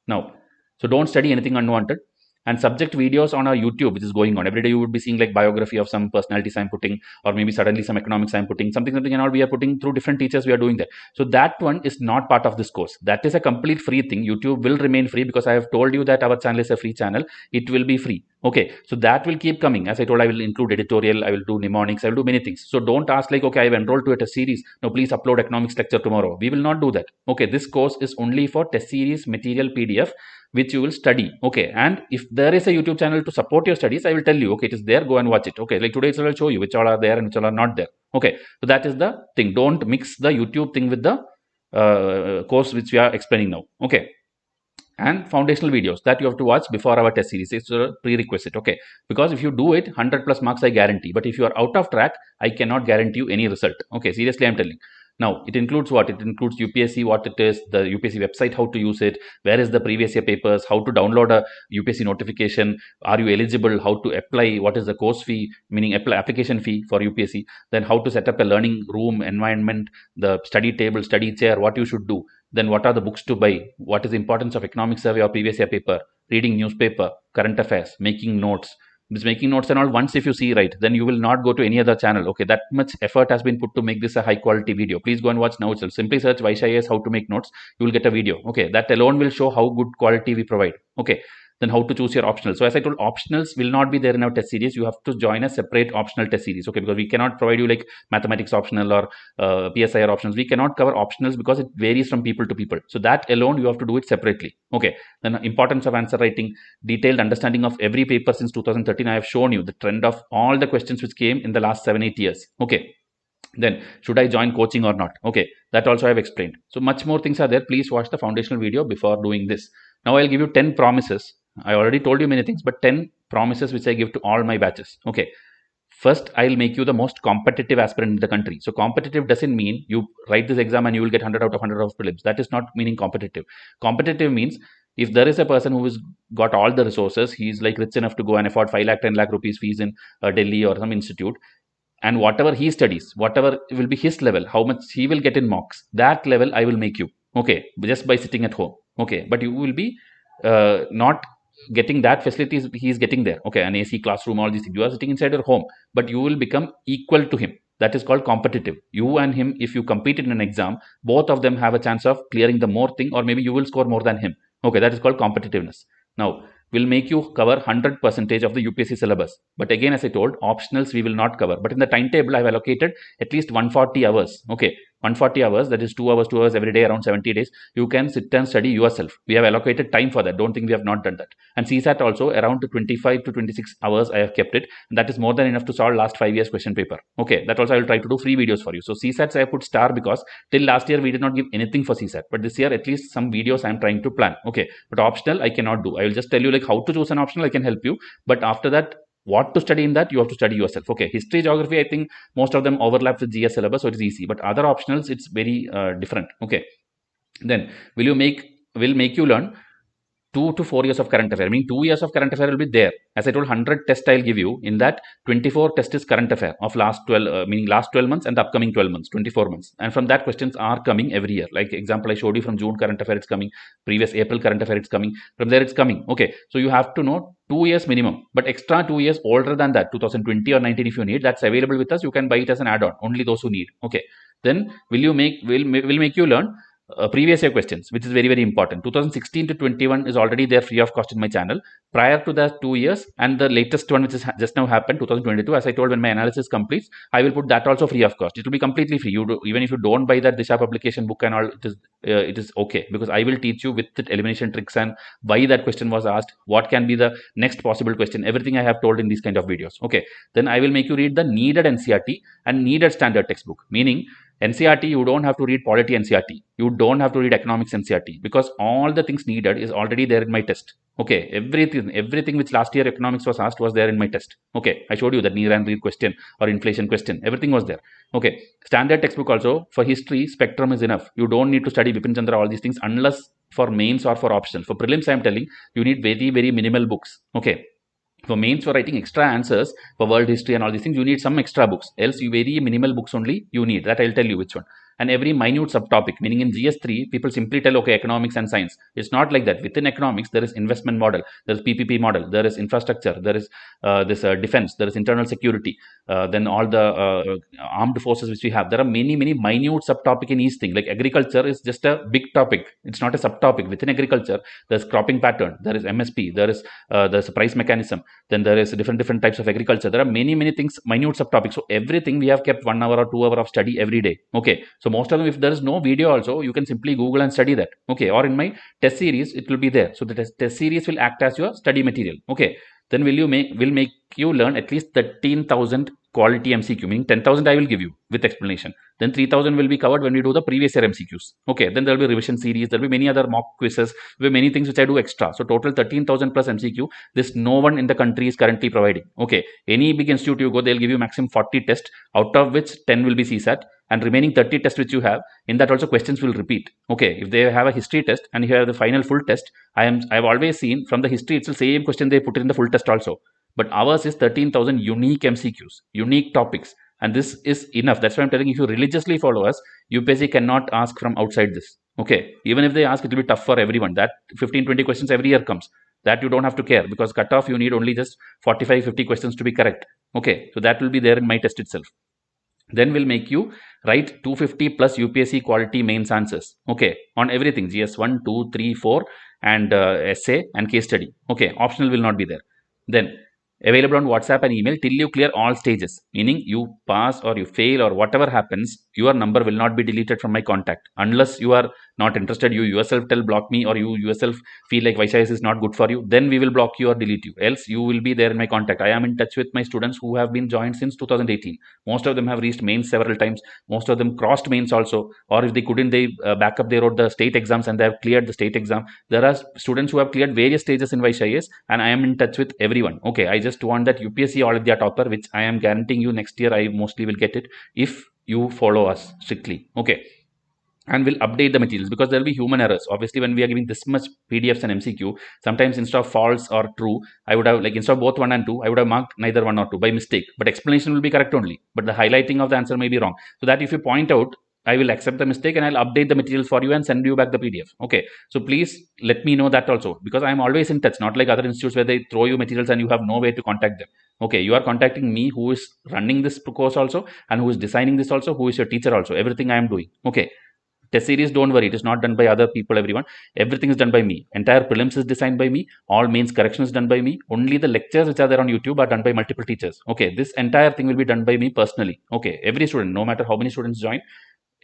Now, so don't study anything unwanted. And subject videos on our YouTube, which is going on every day, you would be seeing like biography of some personalities I'm putting, or maybe suddenly some economics I'm putting, something and all we are putting through different teachers. We are doing that. So that one is not part of this course. That is a complete free thing. YouTube will remain free because I have told you that our channel is a free channel. It will be free. Okay, so that will keep coming. As I told, I will include editorial, I will do mnemonics, I will do many things. So don't ask like, okay, I have enrolled to a test series, now please upload economics lecture tomorrow. We will not do that. Okay, this course is only for test series material PDF which you will study. Okay, and if there is a YouTube channel to support your studies, I will tell you, okay, it is there, go and watch it. Okay, like today I will show you which all are there and which all are not there. Okay, so that is the thing. Don't mix the YouTube thing with the course which we are explaining now. Okay, and foundational videos that you have to watch before our test series. It's a prerequisite. Okay, because if you do it, 100 plus marks I guarantee, but if you are out of track, I cannot guarantee you any result. Okay, seriously I'm telling. Now, it includes what? It includes UPSC, what it is, the UPSC website, how to use it, where is the previous year papers, how to download a UPSC notification, are you eligible, how to apply, what is the course fee, meaning application fee for UPSC, then how to set up a learning room, environment, the study table, study chair, what you should do, then what are the books to buy, what is the importance of economic survey or previous year paper, reading newspaper, current affairs, making notes. This making notes and all, once if you see right, then you will not go to any other channel. Okay, that much effort has been put to make this a high quality video. Please go and watch now itself. Simply search Vaishya how to make notes, you will get a video. Okay, that alone will show how good quality we provide. Okay, then how to choose your optional. So as I told, optionals will not be there in our test series. You have to join a separate optional test series. Okay, because we cannot provide you like mathematics optional or PSIR options. We cannot cover optionals because it varies from people to people. So that alone you have to do it separately. Okay, then importance of answer writing, detailed understanding of every paper since 2013. I have shown you the trend of all the questions which came in the last 7-8 years. Okay, then should I join coaching or not? Okay, that also I have explained. So much more things are there. Please watch the foundational video before doing this. Now I'll give you 10 promises. I already told you many things, but 10 promises which I give to all my batches. Okay, first I'll make you the most competitive aspirant in the country. So competitive doesn't mean you write this exam and you will get 100 out of 100 of prelims. That is not meaning competitive. Competitive means if there is a person who has got all the resources, he is like rich enough to go and afford 5 lakh 10 lakh rupees fees in Delhi or some institute, and whatever he studies, whatever will be his level, how much he will get in marks, that level I will make you. Okay, just by sitting at home. Okay, but you will be not getting that facilities he is getting there. Okay, an AC classroom, all these things. You are sitting inside your home, but you will become equal to him. That is called competitive. You and him, if you compete in an exam, both of them have a chance of clearing the more thing, or maybe you will score more than him. Okay, that is called competitiveness. Now, will make you cover 100% of the UPSC syllabus. But again, as I told, optionals we will not cover. But in the timetable, I have allocated at least 140 hours. Okay, 140 hours, that is 2 hours every day, around 70 days. You can sit and study yourself. We have allocated time for that. Don't think we have not done that. And CSAT also around 25 to 26 hours I have kept it. And that is more than enough to solve last 5 years question paper. Okay, that also I will try to do free videos for you. So CSATs I put star because till last year we did not give anything for CSAT. But this year at least some videos I am trying to plan. Okay, but optional I cannot do. I will just tell you like how to choose an optional. I can help you. But after that, what to study in that, you have to study yourself. Okay, history, geography, I think most of them overlap with GS syllabus, so it is easy. But other optionals, it's very different. Okay, then will make you learn 2 to 4 years of current affair. I mean, 2 years of current affair will be there. As I told, 100 tests I'll give you. In that, 24 test is current affair of last 12, meaning last 12 months and the upcoming 12 months, 24 months. And from that, questions are coming every year. Like example, I showed you from June current affair, it's coming. Previous April current affair, it's coming. From there, it's coming. Okay, so you have to know 2 years minimum, but extra 2 years older than that, 2020 or 19 if you need, that's available with us. You can buy it as an add-on. Only those who need. Okay, then will make you learn previous year questions, which is very, very important. 2016 to 21 is already there free of cost in my channel. Prior to that 2 years, and the latest one which is just now happened, 2022, as I told, when my analysis completes, I will put that also free of cost. It will be completely free. Even if you don't buy that Disha publication book and all, it is okay, because I will teach you with the elimination tricks and why that question was asked, what can be the next possible question. Everything I have told in these kind of videos. Okay, then I will make you read the needed NCERT and needed standard textbook, meaning NCERT, you don't have to read polity NCERT. You don't have to read economics NCERT, because all the things needed is already there in my test. Okay, everything which last year economics was asked was there in my test. Okay, I showed you that near and read question or inflation question. Everything was there. Okay, standard textbook also for history, spectrum is enough. You don't need to study Bipin Chandra, all these things, unless for mains or for optional. For prelims, I am telling you need very, very minimal books. Okay. For mains, for writing extra answers for world history and all these things, you need some extra books. Else, you very minimal books only you need. That I'll tell you which one. And every minute subtopic, meaning in GS3, people simply tell, okay, economics and science. It's not like that. Within economics, there is investment model, there is PPP model, there is infrastructure, there is this defense, there is internal security, then all the armed forces which we have. There are many, many minute subtopic in each thing. Like agriculture is just a big topic. It's not a subtopic. Within agriculture, there's cropping pattern, there is MSP, there's a price mechanism, then there is different types of agriculture. There are many things, minute subtopics. So everything we have kept 1 hour or 2 hour of study every day. Okay, so most of them, if there is no video also, you can simply Google and study that. Okay, or in my test series, it will be there. So the test series will act as your study material. Okay, then will make you learn at least 13,000 quality MCQ, meaning 10,000 I will give you with explanation. Then 3,000 will be covered when we do the previous year MCQs. Okay, then there will be revision series, there will be many other mock quizzes, there will be many things which I do extra. So total 13,000 plus MCQ, this no one in the country is currently providing. Okay, any big institute you go, they'll give you maximum 40 tests, out of which 10 will be CSAT, and remaining 30 tests which you have, in that also questions will repeat. Okay, if they have a history test and here the final full test, I've always seen from the history it's the same question they put in the full test also. But ours is 13,000 unique MCQs, unique topics, and this is enough. That's why I'm telling you, if you religiously follow us, UPSC cannot ask from outside this. Okay, even if they ask, it will be tough for everyone. That 15-20 questions every year comes. That you don't have to care, because cutoff you need only just 45-50 questions to be correct. Okay, so that will be there in my test itself. Then we'll make you write 250 plus UPSC quality mains answers. Okay, on everything, GS1, 2, 3, 4, and essay and case study. Okay, optional will not be there. Then available on WhatsApp and email till you clear all stages, meaning you pass or you fail or whatever happens, your number will not be deleted from my contact unless you are not interested. You yourself tell block me, or you yourself feel like Vysh is not good for you, then we will block you or delete you. Else you will be there in my contact. I am in touch with my students who have been joined since 2018. Most of them have reached mains several times. Most of them crossed mains also, or if they couldn't, they back up, they wrote the state exams and they have cleared the state exam. There are students who have cleared various stages in Vysh, and I am in touch with everyone. Okay, I just want that UPSC All India topper, which I am guaranteeing you next year I mostly will get it if you follow us strictly. Okay, and we'll update the materials, because there will be human errors. Obviously, when we are giving this much PDFs and MCQ, sometimes instead of false or true, I would have, like, instead of both 1 and 2, I would have marked neither 1 or 2 by mistake, but explanation will be correct only, but the highlighting of the answer may be wrong. So that if you point out, I will accept the mistake and I'll update the materials for you and send you back the PDF. Okay, so please let me know that also, because I am always in touch, not like other institutes where they throw you materials and you have no way to contact them. Okay, you are contacting me, who is running this course also, and who is designing this also, who is your teacher also. Everything I am doing. Okay, Test series, don't worry, it is not done by other people, everyone. Everything is done by me. Entire prelims is designed by me. All mains correction is done by me. Only the lectures which are there on YouTube are done by multiple teachers. Okay, this entire thing will be done by me personally. Okay, every student, no matter how many students join,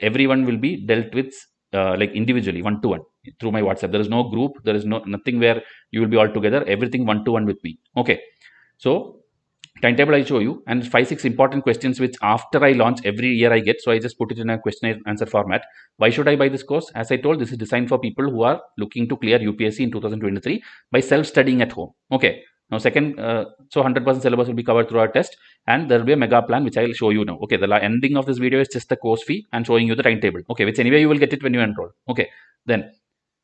everyone will be dealt with like individually, one to one, through my WhatsApp. There is no group, there is nothing where you will be all together. Everything one to one with me. Okay, so timetable I show you, and 5-6 important questions which after I launch every year I get. So I just put it in a question and answer format. Why should I buy this course? As I told, this is designed for people who are looking to clear UPSC in 2023 by self-studying at home. Okay. Now second, so 100% syllabus will be covered through our test, and there will be a mega plan which I will show you now. Okay, the ending of this video is just the course fee and showing you the timetable. Okay, which anyway you will get it when you enroll. Okay, then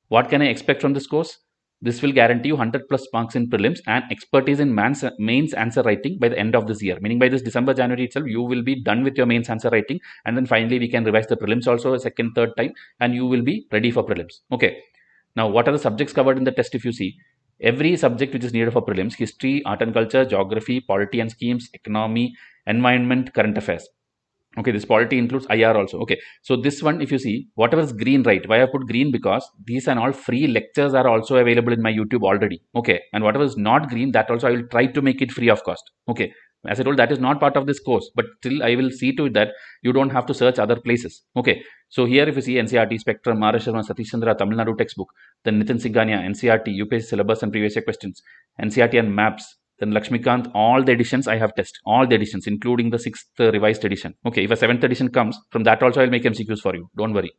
what can I expect from this course? This will guarantee you 100 plus marks in prelims and expertise in mains answer writing by the end of this year. Meaning by this December, January itself, you will be done with your mains answer writing, and then finally we can revise the prelims also a second, third time, and you will be ready for prelims. Okay. Now, what are the subjects covered in the test? If you see, every subject which is needed for prelims: history, art and culture, geography, polity and schemes, economy, environment, current affairs. Okay, this polity includes IR also. Okay, so this one, if you see, whatever is green, right? Why I put green? Because these and all free lectures are also available in my YouTube already. Okay, and whatever is not green, that also I will try to make it free of cost. Okay, as I told, that is not part of this course, but still I will see to it that you don't have to search other places. Okay, so here if you see NCRT, Spectrum, Sharma, Satish, Chandra, Tamil Nadu textbook, then Nithin, Singhania, NCRT, UPSC syllabus and previous year questions, NCRT and maps, then Lakshmikant, all the editions I have tested, all the editions, including the 6th revised edition. Okay, if a 7th edition comes, from that also I'll make MCQs for you. Don't worry.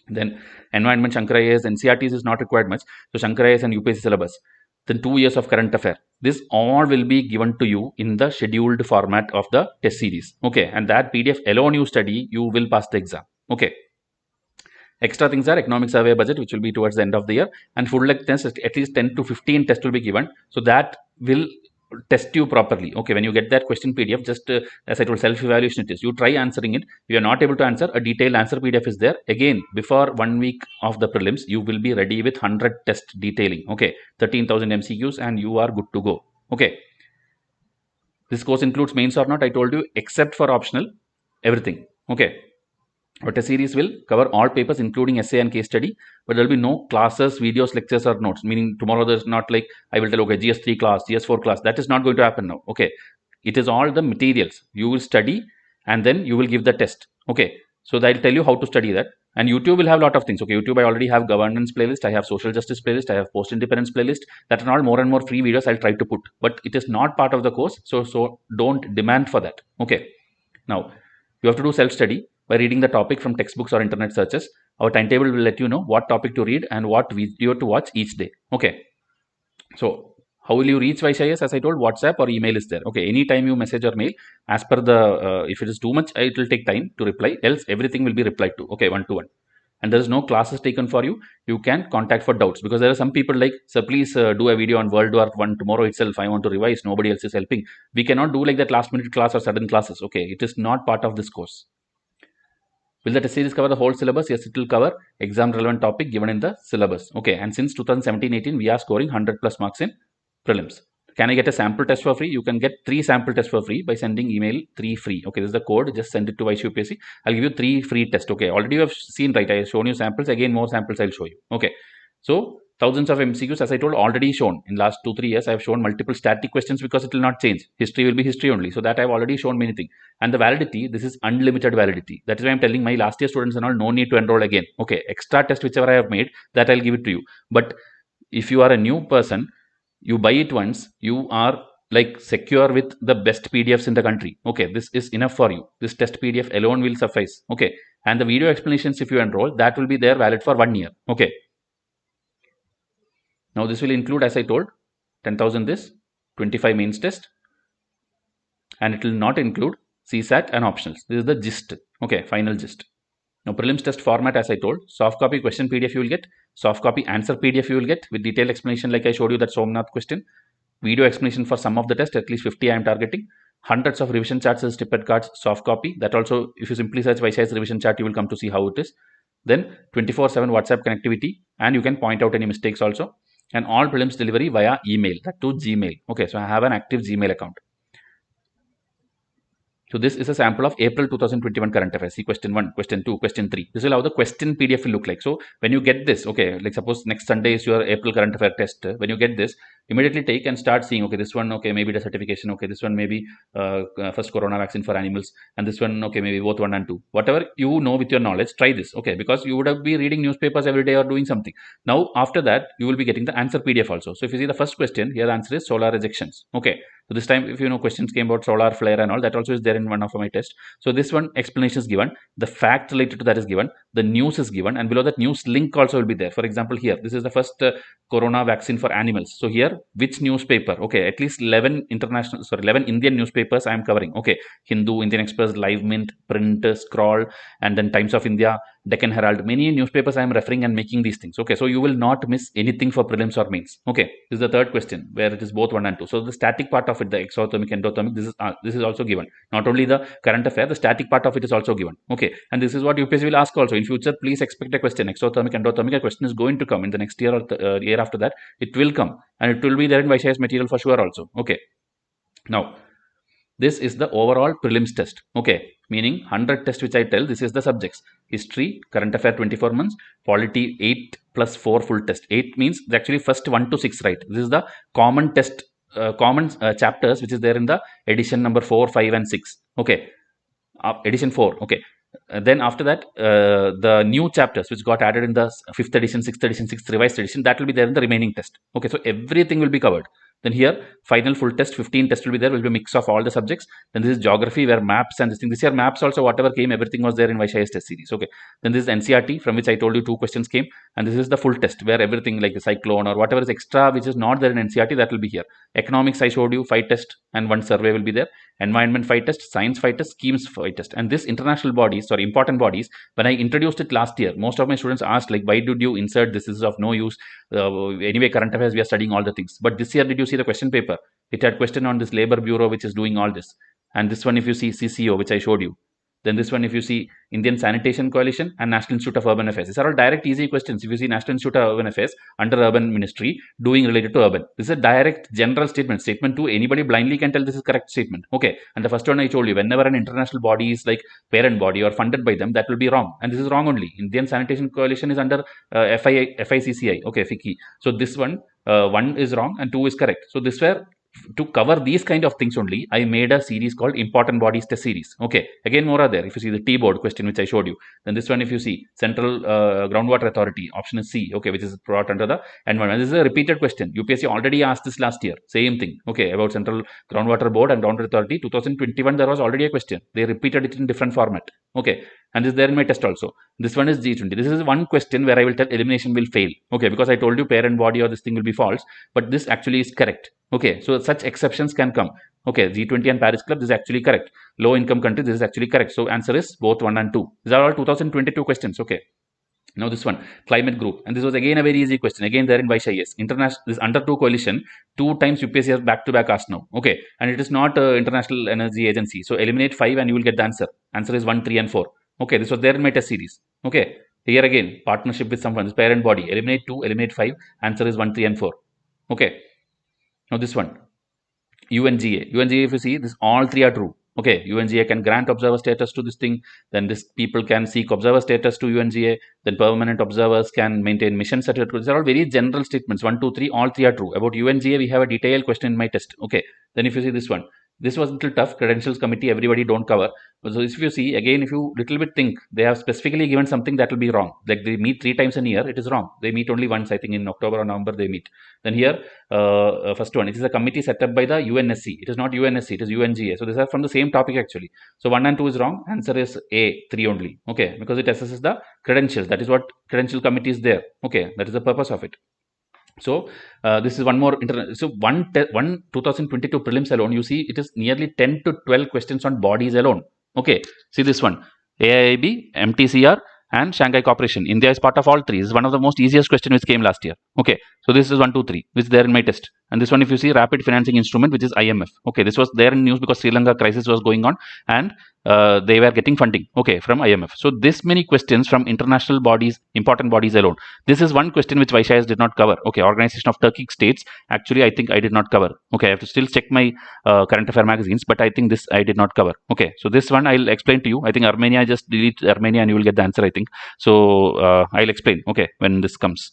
Then environment, Shankar IAS, NCRTs is not required much. So Shankar IAS and UPSC syllabus. Then 2 years of current affair. This all will be given to you in the scheduled format of the test series. Okay, and that PDF alone you study, you will pass the exam. Okay. Extra things are economic survey budget, which will be towards the end of the year, and full length test, at least 10 to 15 tests will be given. So that will test you properly. Okay, when you get that question PDF, just as I told, self-evaluation it is. You try answering it. If you are not able to answer, a detailed answer PDF is there. Again, before 1 week of the prelims, you will be ready with 100 test detailing. Okay, 13,000 MCQs, and you are good to go. Okay. This course includes mains or not, I told you, except for optional, everything. Okay. Our test series will cover all papers, including essay and case study, but there will be no classes, videos, lectures, or notes. Meaning tomorrow there's not like I will tell, okay, GS3 class, GS4 class. That is not going to happen now. Okay, it is all the materials you will study, and then you will give the test. Okay, so I'll tell you how to study that. And YouTube will have a lot of things. Okay, YouTube I already have governance playlist, I have social justice playlist, I have post independence playlist. That are all more and more free videos I'll try to put, but it is not part of the course. So don't demand for that. Okay, now you have to do self study by reading the topic from textbooks or internet searches. Our timetable will let you know what topic to read and what video to watch each day. Okay. So how will you reach Vysh IAS? As I told, WhatsApp or email is there. Okay. Anytime you message or mail, as per the, if it is too much, it will take time to reply. Else everything will be replied to. Okay. One to one. And there is no classes taken for you. You can contact for doubts, because there are some people like, sir, please do a video on World War I tomorrow itself. I want to revise. Nobody else is helping. We cannot do like that last minute class or sudden classes. Okay. It is not part of this course. Will the test series cover the whole syllabus? Yes, it will cover exam relevant topic given in the syllabus. Okay, and since 2017-18, we are scoring 100 plus marks in prelims. Can I get a sample test for free? You can get 3 sample tests for free by sending email 3 free. Okay, this is the code. Just send it to Vysh UPSC. I'll give you 3 free tests. Okay, already you have seen, right? I have shown you samples. Again, more samples I'll show you. Okay, so thousands of MCQs, as I told, already shown. In last 2-3 years, I have shown multiple static questions because it will not change. History will be history only. So that I have already shown many things. And the validity, this is unlimited validity. That is why I'm telling my last year students and all, no need to enroll again. Okay, extra test whichever I have made, that I'll give it to you. But if you are a new person, you buy it once, you are like secure with the best PDFs in the country. Okay, this is enough for you. This test PDF alone will suffice. Okay, and the video explanations, if you enroll, that will be there valid for 1 year. Okay. Now this will include, as I told, 10,000 this, 25 mains test, and it will not include CSAT and optionals. This is the gist. Okay, final gist. Now prelims test format, as I told, soft copy question PDF you will get, soft copy answer PDF you will get with detailed explanation like I showed you that Somnath question, video explanation for some of the test, at least 50 I am targeting, hundreds of revision charts as snippet cards, soft copy. That also, if you simply search Vysh IAS revision chart, you will come to see how it is. Then 24/7 WhatsApp connectivity, and you can point out any mistakes also. And all prelims delivery via email, that to Gmail. Okay, so I have an active Gmail account. So this is a sample of April 2021 current affairs. See question 1, question 2, question 3. This will how the question PDF will look like. So when you get this, okay, like suppose next Sunday is your April current affair test. When you get this, immediately take and start seeing, okay, this one, okay, maybe the certification, okay, this one maybe first corona vaccine for animals, and this one, okay, maybe both 1 and 2. Whatever you know with your knowledge, try this, okay, because you would have been reading newspapers every day or doing something. Now after that, you will be getting the answer PDF also. So if you see the first question, here the answer is solar ejections. Okay. So this time, if you know questions came about solar flare and all, that also is there in one of my tests. So this one explanation is given, the fact related to that is given, the news is given, and below that news link also will be there. For example, here this is the first corona vaccine for animals. So here which newspaper? Okay, at least 11 Indian newspapers I am covering. Okay, Hindu, Indian Express, Live Mint, Print, Scroll, and then Times of India, Deccan Herald. Many newspapers I am referring and making these things. Okay, so you will not miss anything for prelims or mains. Okay, this is the third question where it is both 1 and 2. So the static part of it, the exothermic, endothermic, this is also given. Not only the current affair, the static part of it is also given. Okay, and this is what UPSC will ask also in future. Please expect a question, exothermic, endothermic. A question is going to come in the next year or the year after that. It will come, and it will be there in Vysh's material for sure also. Okay, now this is the overall prelims test. Okay, meaning 100 test which I tell, this is the subjects: history, current affair 24 months, polity 8 plus 4 full test. 8 means actually first 1 to 6, right? This is the common test, common chapters which is there in the edition number 4, 5 and 6. Okay, edition 4. Okay, then after that, the new chapters which got added in the 5th edition, 6th edition, 6th revised edition, that will be there in the remaining test. Okay, so everything will be covered. Then here, final full test, 15 test will be there, will be a mix of all the subjects. Then this is geography where maps and this thing. This year maps also, whatever came, everything was there in Vysh's test series. Okay. Then this is NCRT from which I told you 2 questions came. And this is the full test where everything like the cyclone or whatever is extra which is not there in NCRT, that will be here. Economics I showed you 5 test and 1 survey will be there. Environment 5 test, science 5 test, schemes 5 test. And this international bodies, sorry, important bodies, when I introduced it last year, most of my students asked like, why did you insert this? This is of no use. Anyway, current affairs, we are studying all the things. But this year, did you see the question paper? It had question on this labor bureau which is doing all this, and this one if you see CCO which I showed you, then this one if you see Indian Sanitation Coalition and National Institute of Urban Affairs. These are all direct easy questions. If you see National Institute of Urban Affairs under Urban Ministry doing related to urban, this is a direct general statement. Statement 2, anybody blindly can tell this is correct statement. Okay, and the first one I told you, whenever an international body is like parent body or funded by them, that will be wrong, and this is wrong only. Indian Sanitation Coalition is under FICCI. Okay, FICCI. So this one 1 is wrong and 2 is correct. So this were to cover these kind of things only, I made a series called Important Bodies Test Series. Okay, again more are there. If you see the T-board question which I showed you, then this one if you see Central Groundwater Authority, option is C. Okay, which is brought under the environment. This is a repeated question. UPSC already asked this last year. Same thing. Okay, about Central Groundwater Board and Groundwater Authority. 2021 there was already a question. They repeated it in different format. Okay, and this is there in my test also. This one is G20. This is one question where I will tell elimination will fail. Okay, because I told you parent body or this thing will be false, but this actually is correct. Okay, so such exceptions can come. Okay, G20 and Paris Club, this is actually correct. Low income country, this is actually correct. So answer is both 1 and 2. These are all 2022 questions. Okay. Now this one, climate group, and this was again a very easy question. Again there in Vysh. International, this under 2 coalition, 2 times UPSC has back to back asked now. Okay, and it is not International Energy Agency. So eliminate 5 and you will get the answer. Answer is 1, 3 and 4. Okay, this was there in my test series. Okay, here again, partnership with someone, this parent body. Eliminate 2, eliminate 5. Answer is 1, 3 and 4. Okay. Now this one, UNGA. UNGA, if you see, this all 3 are true. Okay, UNGA can grant observer status to this thing. Then this people can seek observer status to UNGA. Then permanent observers can maintain mission certificate. These are all very general statements. 1, 2, 3, all 3 are true. About UNGA, we have a detailed question in my test. Okay, then if you see this one, this was a little tough. Credentials committee, everybody don't cover. So if you see, again, if you little bit think, they have specifically given something that will be wrong. Like they meet 3 times a year, it is wrong. They meet only once, I think in October or November they meet. Then here, first one, it is a committee set up by the UNSC. It is not UNSC, it is UNGA. So these are from the same topic actually. So 1 and 2 is wrong. Answer is A, 3 only. Okay, because it assesses the credentials. That is what credential committee is there. Okay, that is the purpose of it. So this is one more so one 2022 prelims alone, you see it is nearly 10 to 12 questions on bodies alone. Okay, see this one, AIIB, MTCR and Shanghai Cooperation. India is part of all 3. This is one of the most easiest question which came last year. Okay, so this is 1, 2, 3, which is there in my test. And this one, if you see, rapid financing instrument, which is IMF. Okay, this was there in news because Sri Lanka crisis was going on, and they were getting funding, okay, from IMF. So this many questions from international bodies, important bodies alone. This is one question which Vysh did not cover. Okay, Organization of Turkic States. Actually, I think I did not cover. Okay, I have to still check my current affair magazines, but I think this I did not cover. Okay, so this one I'll explain to you. I think Armenia, just delete Armenia and you will get the answer, I think. So I'll explain, okay, when this comes.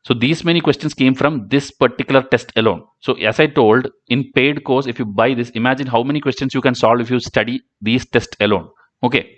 So these many questions came from this particular test alone. So as I told, in paid course, if you buy this, imagine how many questions you can solve if you study these tests alone. Okay.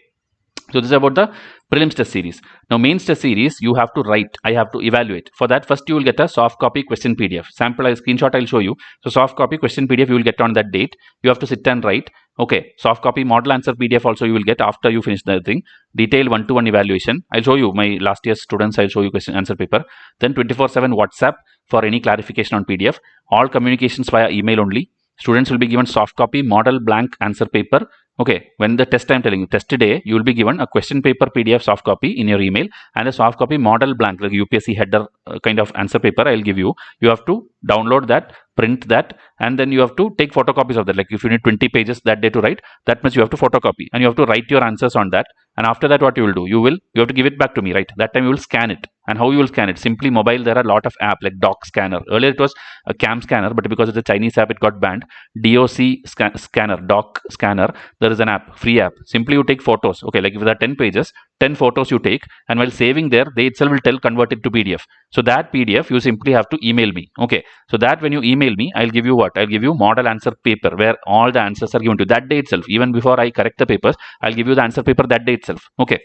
So this is about the prelims test series. Now mains test series, you have to write, I have to evaluate. For that, first you will get a soft copy question PDF. Sample screenshot I'll show you. So soft copy question PDF you will get on that date. You have to sit and write. Okay, soft copy model answer PDF also you will get after you finish the thing. Detailed 1-to-1 evaluation. I'll show you my last year's students. I'll show you question answer paper. Then 24/7 WhatsApp for any clarification on PDF. All communications via email only. Students will be given soft copy model blank answer paper. Okay, when the test, I'm telling you, test day, you will be given a question paper PDF soft copy in your email and a soft copy model blank, like UPSC header kind of answer paper I'll give you. You have to download that, print that, and then you have to take photocopies of that. Like if you need 20 pages that day to write, that much you have to photocopy, and you have to write your answers on that. And after that, what you will do? You have to give it back to me, right? That time you will scan it. And how you will scan it? Simply mobile, there are a lot of apps like Doc Scanner. Earlier it was a cam scanner, but because it's a Chinese app, it got banned. DOC scanner, Doc Scanner. There is an app, free app. Simply you take photos. Okay, like if there are 10 pages, 10 photos you take, and while saving there, they itself will tell convert it to PDF. So that PDF you simply have to email me. Okay, so that when you email me, I'll give you what? I'll give you model answer paper where all the answers are given to you that day itself. Even before I correct the papers, I'll give you the answer paper that day itself. Okay.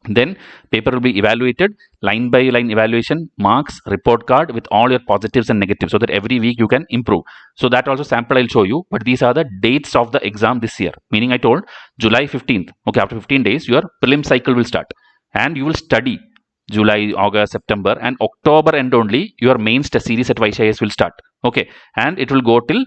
Then paper will be evaluated, line by line evaluation, marks, report card with all your positives and negatives, so that every week you can improve. So that also sample I'll show you, but these are the dates of the exam this year. Meaning I told July 15th. Okay, after 15 days, your prelim cycle will start and you will study July, August, September, and October end only your mains test series at Vysh will start. Okay, and it will go till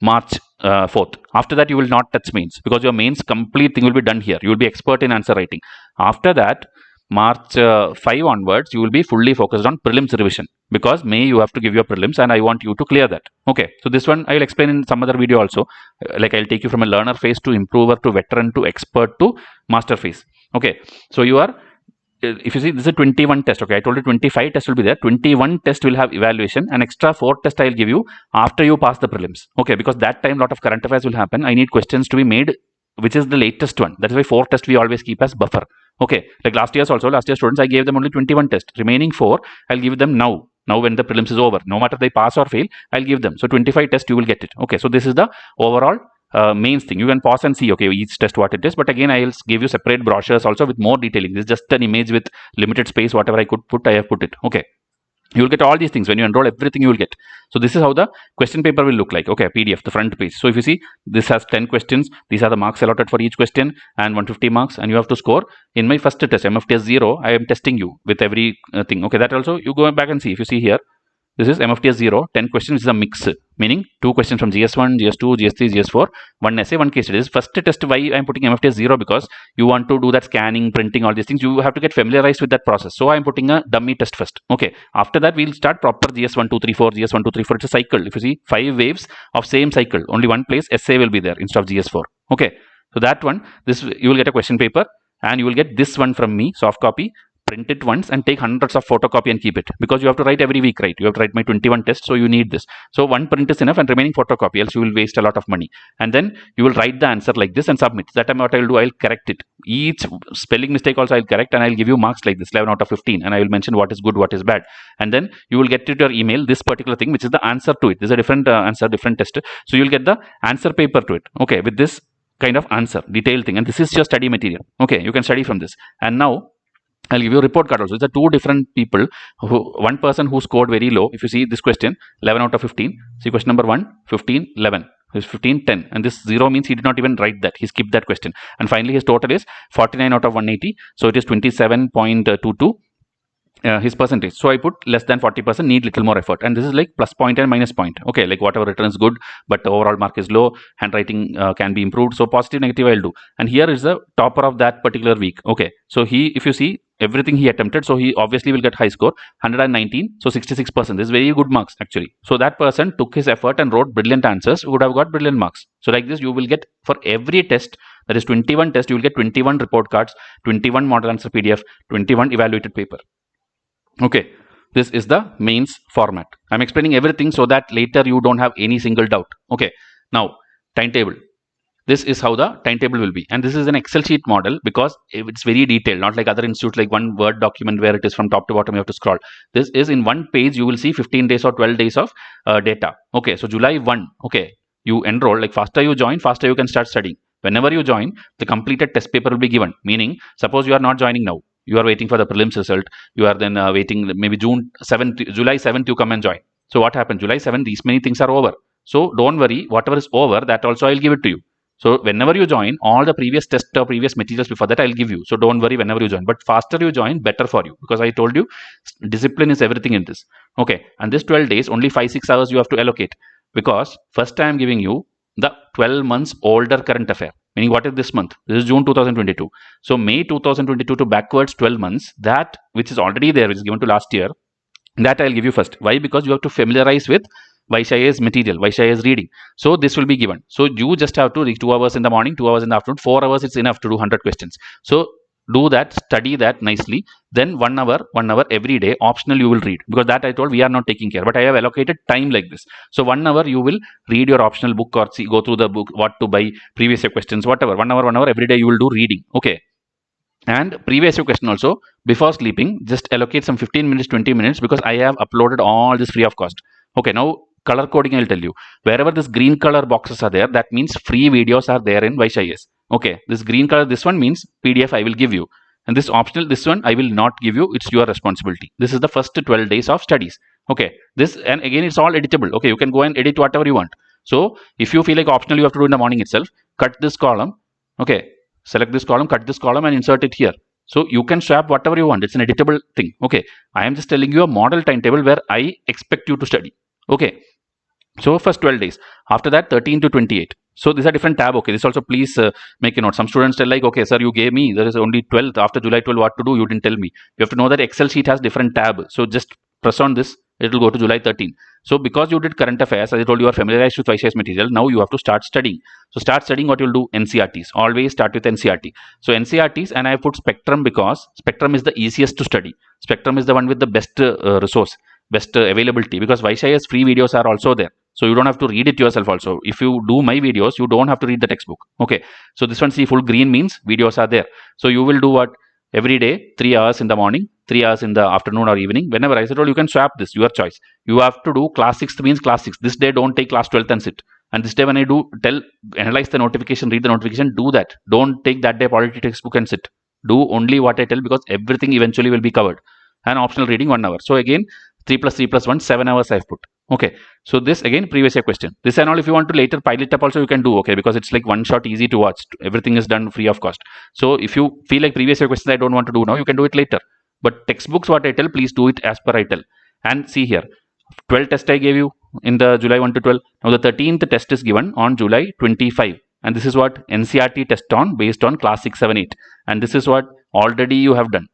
March 4th. After that, you will not touch mains because your mains complete thing will be done here. You will be expert in answer writing. After that, March 5 onwards, you will be fully focused on prelims revision because May you have to give your prelims and I want you to clear that. Okay, so this one I will explain in some other video also. Like I'll take you from a learner phase to improver to veteran to expert to master phase. Okay, so you are, if you see, this is a 21 test. Okay, I told you 25 tests will be there. 21 test will have evaluation, and extra 4 tests I'll give you after you pass the prelims. Okay, because that time lot of current affairs will happen. I need questions to be made, which is the latest one. That is why 4 tests we always keep as buffer. Okay, like last year students, I gave them only 21 tests. Remaining 4, I'll give them now. Now when the prelims is over, no matter they pass or fail, I'll give them. So 25 tests, you will get it. Okay, so this is the overall mains thing. You can pause and see, okay, each test what it is, but again I'll give you separate brochures also with more detailing. This is just an image with limited space. Whatever I could put, I have put it. Okay, you will get all these things when you enroll. Everything you will get. So this is how the question paper will look like. Okay, PDF, the front page. So if you see, this has 10 questions. These are the marks allotted for each question and 150 marks, and you have to score. In my first test, MFTS 0, I am testing you with every thing. Okay, that also you go back and see. If you see here, this is MFTS 0, 10 questions. This is a mix, meaning 2 questions from GS1, GS2, GS3, GS4, 1 essay, 1 case study. This is first test. Why I am putting MFTS 0? Because you want to do that scanning, printing, all these things. You have to get familiarized with that process. So I am putting a dummy test first. Okay. After that, we'll start proper GS1, 2, 3, 4, GS1, 2, 3, 4. It's a cycle. If you see 5 waves of same cycle, only one place essay will be there instead of GS4. Okay. So that one, this you will get a question paper, and you will get this one from me, soft copy. Print it once and take hundreds of photocopy and keep it, because you have to write every week, right? You have to write my 21 tests, so you need this. So one print is enough and remaining photocopy, else you will waste a lot of money. And then you will write the answer like this and submit. That time what I will do, I'll correct it. Each spelling mistake also I'll correct, and I'll give you marks like this, 11 out of 15, and I will mention what is good, what is bad. And then you will get to your email this particular thing, which is the answer to it. This is a different answer, different test. So you'll get the answer paper to it. Okay, with this kind of answer, detailed thing, and this is your study material. Okay, you can study from this. And now I'll give you a report card also. It's a 2 different people. One person who scored very low. If you see this question, 11 out of 15. See question number 1, 15, 11. His 15, 10. And this 0 means he did not even write that. He skipped that question. And finally, his total is 49 out of 180. So it is 27.22. His percentage. So I put less than 40%, need little more effort. And this is like plus point and minus point. Okay, like whatever written is good, but the overall mark is low. Handwriting can be improved. So positive, negative I'll do. And here is the topper of that particular week. Okay, so if you see, everything he attempted, so he obviously will get high score. 119, so 66%. This is very good marks actually. So that person took his effort and wrote brilliant answers, would have got brilliant marks. So like this, you will get for every test, that is 21 tests, you will get 21 report cards, 21 model answer PDF, 21 evaluated paper. Okay, this is the mains format. I'm explaining everything so that later you don't have any single doubt. Okay, now timetable. This is how the timetable will be, and this is an Excel sheet model because it's very detailed, not like other institutes like one Word document where it is from top to bottom you have to scroll. This is in one page you will see 15 days or 12 days of data. Okay, so July 1, okay, you enroll, like faster you join, faster you can start studying. Whenever you join, the completed test paper will be given, meaning suppose you are not joining now, you are waiting for the prelims result, you are then waiting maybe July 7th you come and join. So what happened? July 7th, these many things are over. So don't worry, whatever is over, that also I'll give it to you. So whenever you join, all the previous test or previous materials before that I'll give you. So don't worry whenever you join. But faster you join, better for you. Because I told you, discipline is everything in this. Okay. And this 12 days, only 5-6 hours you have to allocate. Because first I am giving you the 12 months older current affair. Meaning what is this month? This is June 2022. So May 2022 to backwards 12 months, that which is already there, which is given to last year, that I'll give you first. Why? Because you have to familiarize with Vysh's material, Vysh's reading. So this will be given. So you just have to read 2 hours in the morning, 2 hours in the afternoon, 4 hours it's enough to do 100 questions. So do that, study that nicely. Then 1 hour every day, optional you will read. Because that I told we are not taking care. But I have allocated time like this. So 1 hour you will read your optional book or see, go through the book, what to buy, previous year questions, whatever. 1 hour every day you will do reading. Okay. And previous year question also, before sleeping, just allocate some 15 minutes, 20 minutes because I have uploaded all this free of cost. Okay, now color coding I'll tell you. Wherever this green color boxes are there, that means free videos are there in Vysh. Okay, this green color, this one means PDF I will give you. And this optional, this one I will not give you. It's your responsibility. This is the first 12 days of studies. Okay, this, and again it's all editable. Okay, you can go and edit whatever you want. So if you feel like optional you have to do in the morning itself, cut this column. Okay, select this column, cut this column and insert it here. So you can swap whatever you want. It's an editable thing. Okay, I am just telling you a model timetable where I expect you to study. Okay, so first 12 days. After that 13 to 28. So these are different tab. Okay, this also please make a note. Some students tell like, okay sir, you gave me, there is only 12th, after July 12 what to do, you didn't tell me. You have to know that Excel sheet has different tab. So just press on this, it will go to July 13. So because you did current affairs, as I told you are familiarized with Vysh's material, now you have to start studying. So start studying what you'll do, NCRTs. Always start with NCRT. So NCRTs, and I put Spectrum because Spectrum is the easiest to study. Spectrum is the one with the best resource, best availability, because Vysh's free videos are also there. So you don't have to read it yourself also. If you do my videos, you don't have to read the textbook. Okay. So this one, see, full green means videos are there. So you will do what? Every day, 3 hours in the morning, 3 hours in the afternoon or evening. Whenever I said, you can swap this, your choice. You have to do class 6th means class 6. This day, don't take class 12th and sit. And this day when I do analyze the notification, read the notification, do that. Don't take that day polity textbook and sit. Do only what I tell because everything eventually will be covered. And optional reading 1 hour. So again, 3 plus 3 plus 1, 7 hours I've put. Okay. So this again, previous year question. This and all, if you want to later pile it up also, you can do. Okay. Because it's like one shot, easy to watch. Everything is done free of cost. So if you feel like previous year questions I don't want to do now, you can do it later. But textbooks, what I tell, please do it as per I tell. And see here, 12 test I gave you in the July 1 to 12. Now the 13th test is given on July 25. And this is what NCRT test on based on class 6, 7, 8. And this is what already you have done.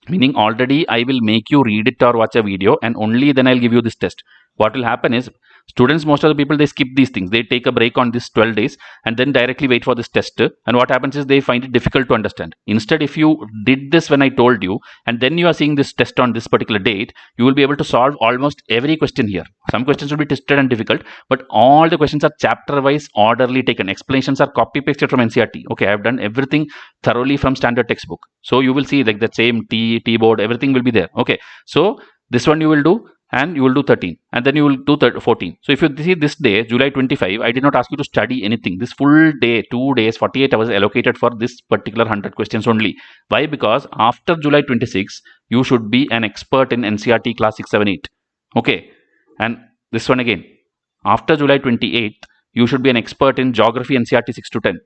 Meaning already I will make you read it or watch a video and only then I'll give you this test. What will happen is students, most of the people, they skip these things. They take a break on this 12 days and then directly wait for this test. And what happens is they find it difficult to understand. Instead, if you did this when I told you and then you are seeing this test on this particular date, you will be able to solve almost every question here. Some questions will be tested and difficult, but all the questions are chapter wise, orderly taken. Explanations are copy pasted from NCRT. Okay, I have done everything thoroughly from standard textbook. So you will see like the same T board, everything will be there. Okay, so this one you will do. And you will do 13 and then you will do 14. So if you see this day, July 25, I did not ask you to study anything. This full day, 2 days, 48 hours allocated for this particular 100 questions only. Why? Because after July 26, you should be an expert in NCRT class 6, 7, 8. Okay. And this one again, after July 28, you should be an expert in geography NCRT 6 to 10.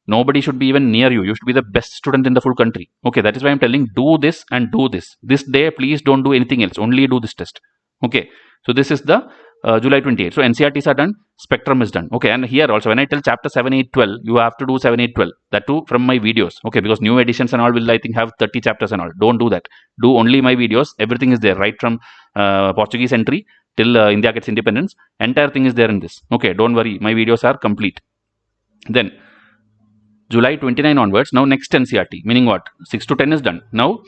Nobody should be even near you. You should be the best student in the full country. Okay. That is why I'm telling do this and do this. This day, please don't do anything else. Only do this test. Okay, so this is the July 28. So NCRTs are done, Spectrum is done. Okay, and here also when I tell chapter 7, 8, 12, you have to do 7, 8, 12. That too from my videos. Okay, because new editions and all will I think have 30 chapters and all. Don't do that. Do only my videos. Everything is there, right from Portuguese entry till India gets independence. Entire thing is there in this. Okay, don't worry. My videos are complete. Then July 29 onwards, now next NCRT, meaning what? 6 to 10 is done. Now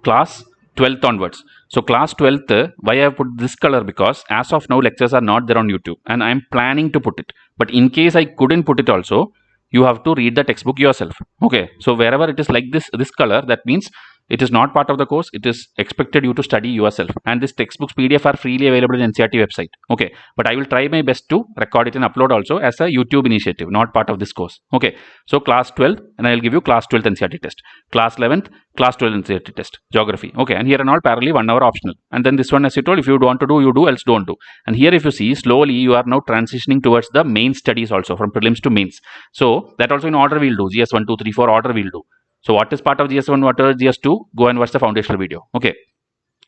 class 12th onwards. So class 12th, why I have put this color? Because as of now lectures are not there on YouTube and I am planning to put it. But in case I couldn't put it also, you have to read the textbook yourself. Okay, so wherever it is like this color, that means it is not part of the course. It is expected you to study yourself. And this textbooks PDF are freely available in NCRT website. Okay, but I will try my best to record it and upload also as a YouTube initiative, not part of this course. Okay, so class 12, and I will give you class 12th NCRT test. Class 11th, class 12th NCRT test. Geography. Okay, and here and all parallelly 1 hour optional. And then this one, as you told, if you want to do, you do, else don't do. And here if you see, slowly you are now transitioning towards the main studies also, from prelims to mains. So that also in order we'll do. GS 1, 2, 3, 4 order we'll do. So what is part of GS1, what is GS2? Go and watch the foundational video. Okay.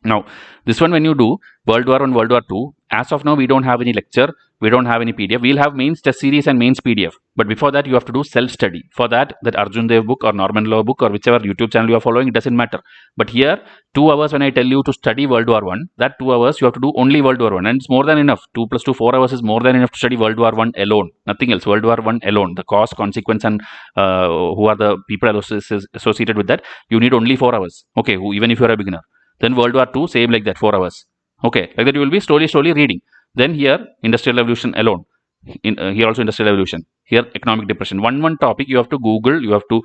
Now, this one when you do World War 1, World War 2, as of now we don't have any lecture, we don't have any PDF. We'll have mains test series and mains PDF. But before that you have to do self-study. For that Arjun Dev book or Norman Law book or whichever YouTube channel you are following, it doesn't matter. But here 2 hours when I tell you to study World War 1, that 2 hours you have to do only World War 1 and it's more than enough. 2 plus 2, 4 hours is more than enough to study World War 1 alone. Nothing else. World War 1 alone. The cause, consequence and who are the people associated with that. You need only 4 hours. Okay, even if you are a beginner. Then World War 2, same like that, 4 hours. Okay, like that you will be slowly reading. Then here, Industrial Revolution alone. Here also Industrial Revolution. Here, Economic Depression. One topic you have to Google, you have to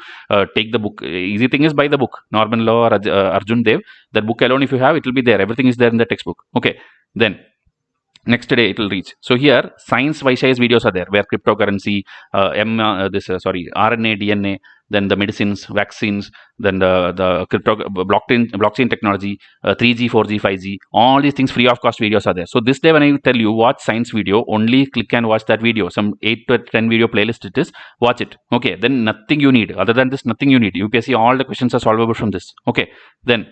take the book. Easy thing is buy the book. Norman Law or Arjun Dev. That book alone, if you have, it will be there. Everything is there in the textbook. Okay, then next day it will reach. So here science Vysh's videos are there where cryptocurrency, RNA, DNA, then the medicines, vaccines, then the blockchain technology, 3G, 4G, 5G, all these things free of cost videos are there. So this day when I tell you watch science video, only click and watch that video. Some 8 to 10 video playlist it is. Watch it. Okay, then nothing you need. Other than this, nothing you need. UPSC, all the questions are solvable from this. Okay, then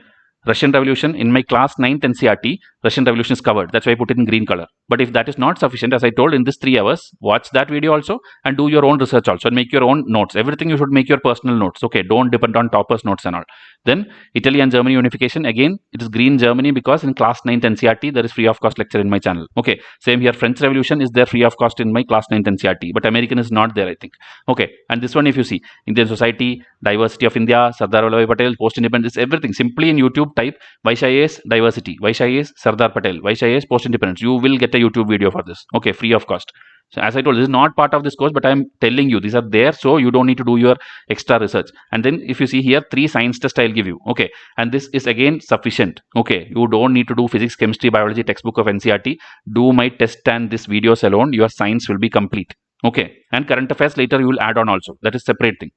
Russian Revolution in my class 9th NCRT, Russian Revolution is covered. That's why I put it in green color. But if that is not sufficient, as I told in this 3 hours, watch that video also and do your own research also and make your own notes. Everything you should make your personal notes. Okay, don't depend on toppers notes and all. Then Italy and Germany unification. Again, it is green Germany because in class 9th NCRT, there is free of cost lecture in my channel. Okay, same here. French Revolution is there free of cost in my class 9th NCRT, but American is not there, I think. Okay, and this one if you see, Indian Society, Diversity of India, Sardar Vallabhbhai Patel, Post-Independence, everything. Simply in YouTube type Vysh IAS Diversity, Vysh IAS Sardar Patel, Vysh IAS Post-Independence. You will get a YouTube video for this. Okay, free of cost. So as I told, this is not part of this course, but I am telling you these are there, so you don't need to do your extra research. And then if you see here, 3 science tests I'll give you. Okay, and this is again sufficient. Okay, you don't need to do physics, chemistry, biology textbook of NCRT. Do my test and this videos alone. Your science will be complete. Okay, and current affairs later you will add on also. That is separate thing.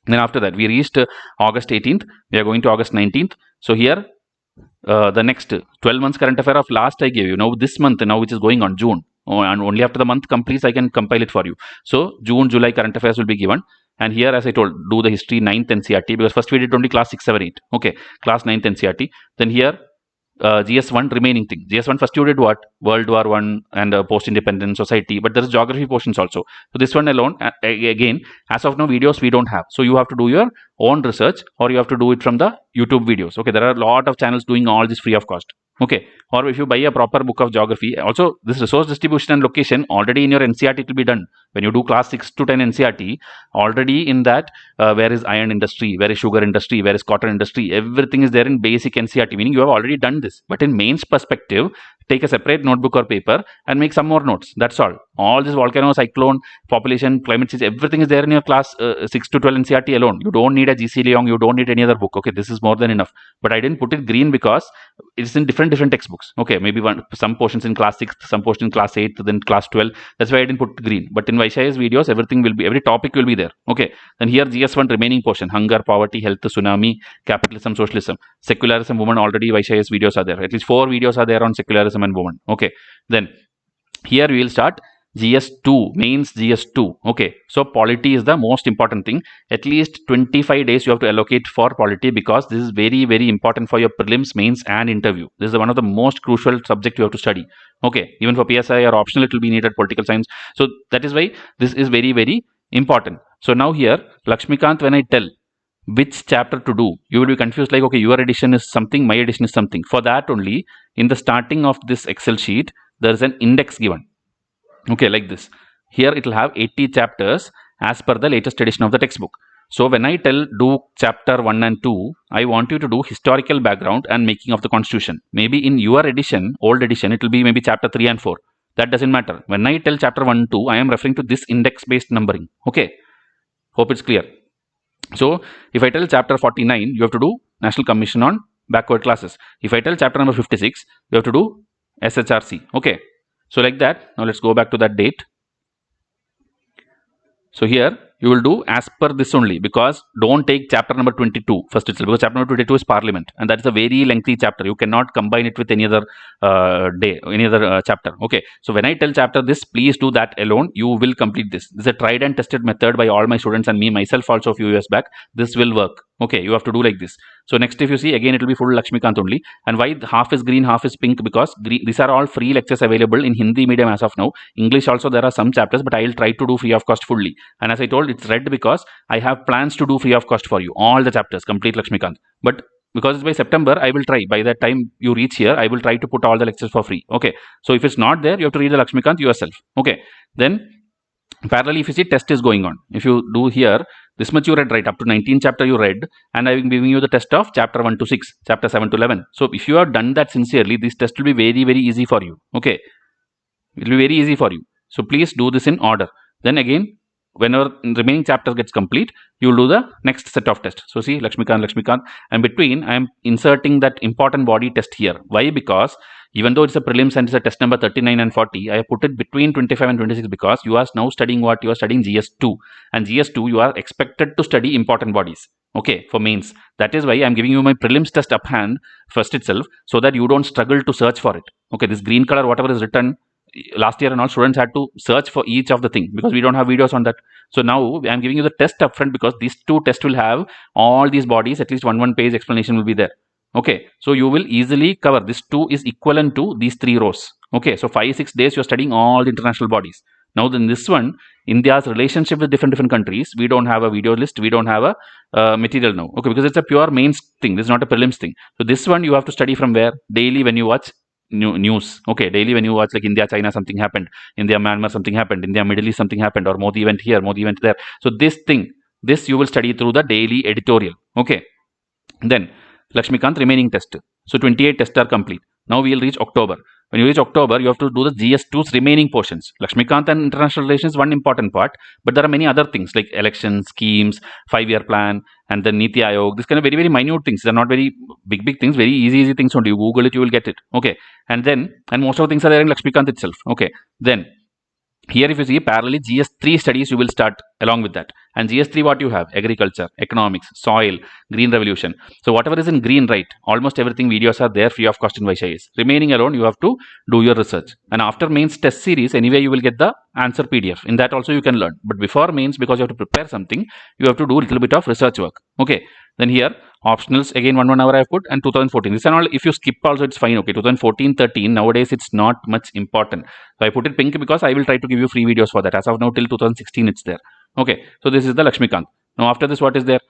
Then after that we reached August 18th. We are going to August 19th. So here the next 12 months current affair of last I gave you. Now this month now which is going on June. Oh, and only after the month completes I can compile it for you. So June, July current affairs will be given. And here as I told, do the history 9th NCRT because first we did only class 6, 7, 8. Okay, class 9th NCRT. Then here GS1 remaining thing. GS1 first you did what? World War 1 and post-independence society, but there is geography portions also. So this one alone, again, as of now videos we don't have. So you have to do your own research or you have to do it from the YouTube videos. Okay, there are a lot of channels doing all this free of cost. Okay, or if you buy a proper book of geography, also this resource distribution and location already in your NCRT it will be done. When you do class 6 to 10 NCRT, already in that where is iron industry, where is sugar industry, where is cotton industry, everything is there in basic NCRT, meaning you have already done this. But in mains perspective, take a separate notebook or paper and make some more notes. That's all. All this volcano, cyclone, population, climate change, everything is there in your class 6 to 12 NCRT alone. You don't need a GC Leong, you don't need any other book. Okay, this is more than enough. But I didn't put it green because it's in different textbooks. Okay, maybe some portions in class 6, some portion in class 8, then class 12. That's why I didn't put green. But in Vysh's videos, everything will be, every topic will be there. Okay, then here GS1 remaining portion, hunger, poverty, health, tsunami, capitalism, socialism, secularism, women, already Vysh's videos are there. At least 4 videos are there on secularism and women. Okay, then here we will start GS2, mains GS2. Okay, so polity is the most important thing. At least 25 days you have to allocate for polity, because this is very, very important for your prelims, mains, and interview. This is one of the most crucial subject you have to study. Okay, even for PSI or optional, it will be needed political science. So that is why this is very, very important. So now here, Lakshmikant, when I tell which chapter to do, you will be confused like, okay, your edition is something, my edition is something. For that only, in the starting of this Excel sheet, there is an index given. Okay, like this. Here it will have 80 chapters as per the latest edition of the textbook. So when I tell do chapter 1 and 2, I want you to do historical background and making of the constitution. Maybe in your edition, old edition, it will be maybe chapter 3 and 4. That doesn't matter. When I tell chapter 1 and 2, I am referring to this index based numbering. Okay, hope it's clear. So if I tell chapter 49, you have to do National Commission on Backward Classes. If I tell chapter number 56, you have to do SHRC. Okay, so like that. Now let's go back to that date. So here you will do as per this only, because don't take chapter number 22 first itself, because chapter number 22 is Parliament, and that is a very lengthy chapter. You cannot combine it with any other chapter. Okay, so when I tell chapter this, please do that alone. You will complete this. This is a tried and tested method by all my students and me myself also a few years back. This will work. Okay, you have to do like this. So next, if you see, again it will be full Lakshmikant only. And why half is green, half is pink? Because these are all free lectures available in Hindi medium as of now. English also there are some chapters, but I will try to do free of cost fully. And as I told, it's red because I have plans to do free of cost for you all the chapters, complete Lakshmikant. But because it's by September, I will try. By that time you reach here, I will try to put all the lectures for free. Okay, so if it's not there, you have to read the Lakshmikant yourself. Okay, then parallelly, if you see, test is going on. If you do here, this much you read, right, up to 19 chapter you read, and I am giving you the test of chapter 1 to 6, chapter 7 to 11. So if you have done that sincerely, this test will be very, very easy for you. Okay, it will be very easy for you. So please do this in order. Then again, whenever remaining chapter gets complete, you will do the next set of tests. So see, Lakshmikant, and between I am inserting that important body test here. Why? Because even though it's a prelims and it's a test number 39 and 40, I have put it between 25 and 26 because you are now studying what? You are studying GS2, and GS2 you are expected to study important bodies. Okay, for mains. That is why I am giving you my prelims test up hand first itself, so that you don't struggle to search for it. Okay, this green color, whatever is written last year and all, students had to search for each of the thing because we don't have videos on that. So now I'm giving you the test upfront because these two tests will have all these bodies, at least one page explanation will be there. Okay, so you will easily cover. This 2 is equivalent to these 3 rows. Okay, so 5-6 days you're studying all the international bodies. Now then this one, India's relationship with different countries, we don't have a video list, we don't have a material now. Okay, because it's a pure mains thing, this is not a prelims thing. So this one you have to study from where? Daily when you watch news. Okay, daily when you watch like India, China, something happened, India, Myanmar, something happened, India, Middle East, something happened, or Modi went here, Modi went there. So this thing, this you will study through the daily editorial. Okay, then Lakshmikant remaining test. So 28 tests are complete. Now we will reach October. When you reach October, you have to do the GS2's remaining portions. Lakshmikant and international relations is one important part, but there are many other things like elections, schemes, 5-year plan, and then Niti Aayog. This kind of very, very minute things. They're not very big things, very easy things only. You Google it, you will get it. Okay. And most of the things are there in Lakshmikant itself. Okay. Then here if you see parallelly GS3 studies, you will start along with that. And GS3 what you have? Agriculture, economics, soil, green revolution. So whatever is in green, right, almost everything videos are there free of cost in Vysh. Remaining alone you have to do your research. And after mains test series, anyway you will get the answer PDF. In that also you can learn. But before mains, because you have to prepare something, you have to do a little bit of research work. Okay. Then here optionals, again 1 hour I have put, and 2014. This and all, if you skip also it's fine. Okay, 2014-13, nowadays it's not much important. So I put it pink because I will try to give you free videos for that. As of now till 2016 it's there. Okay, so this is the Lakshmikant. Now after this what is there?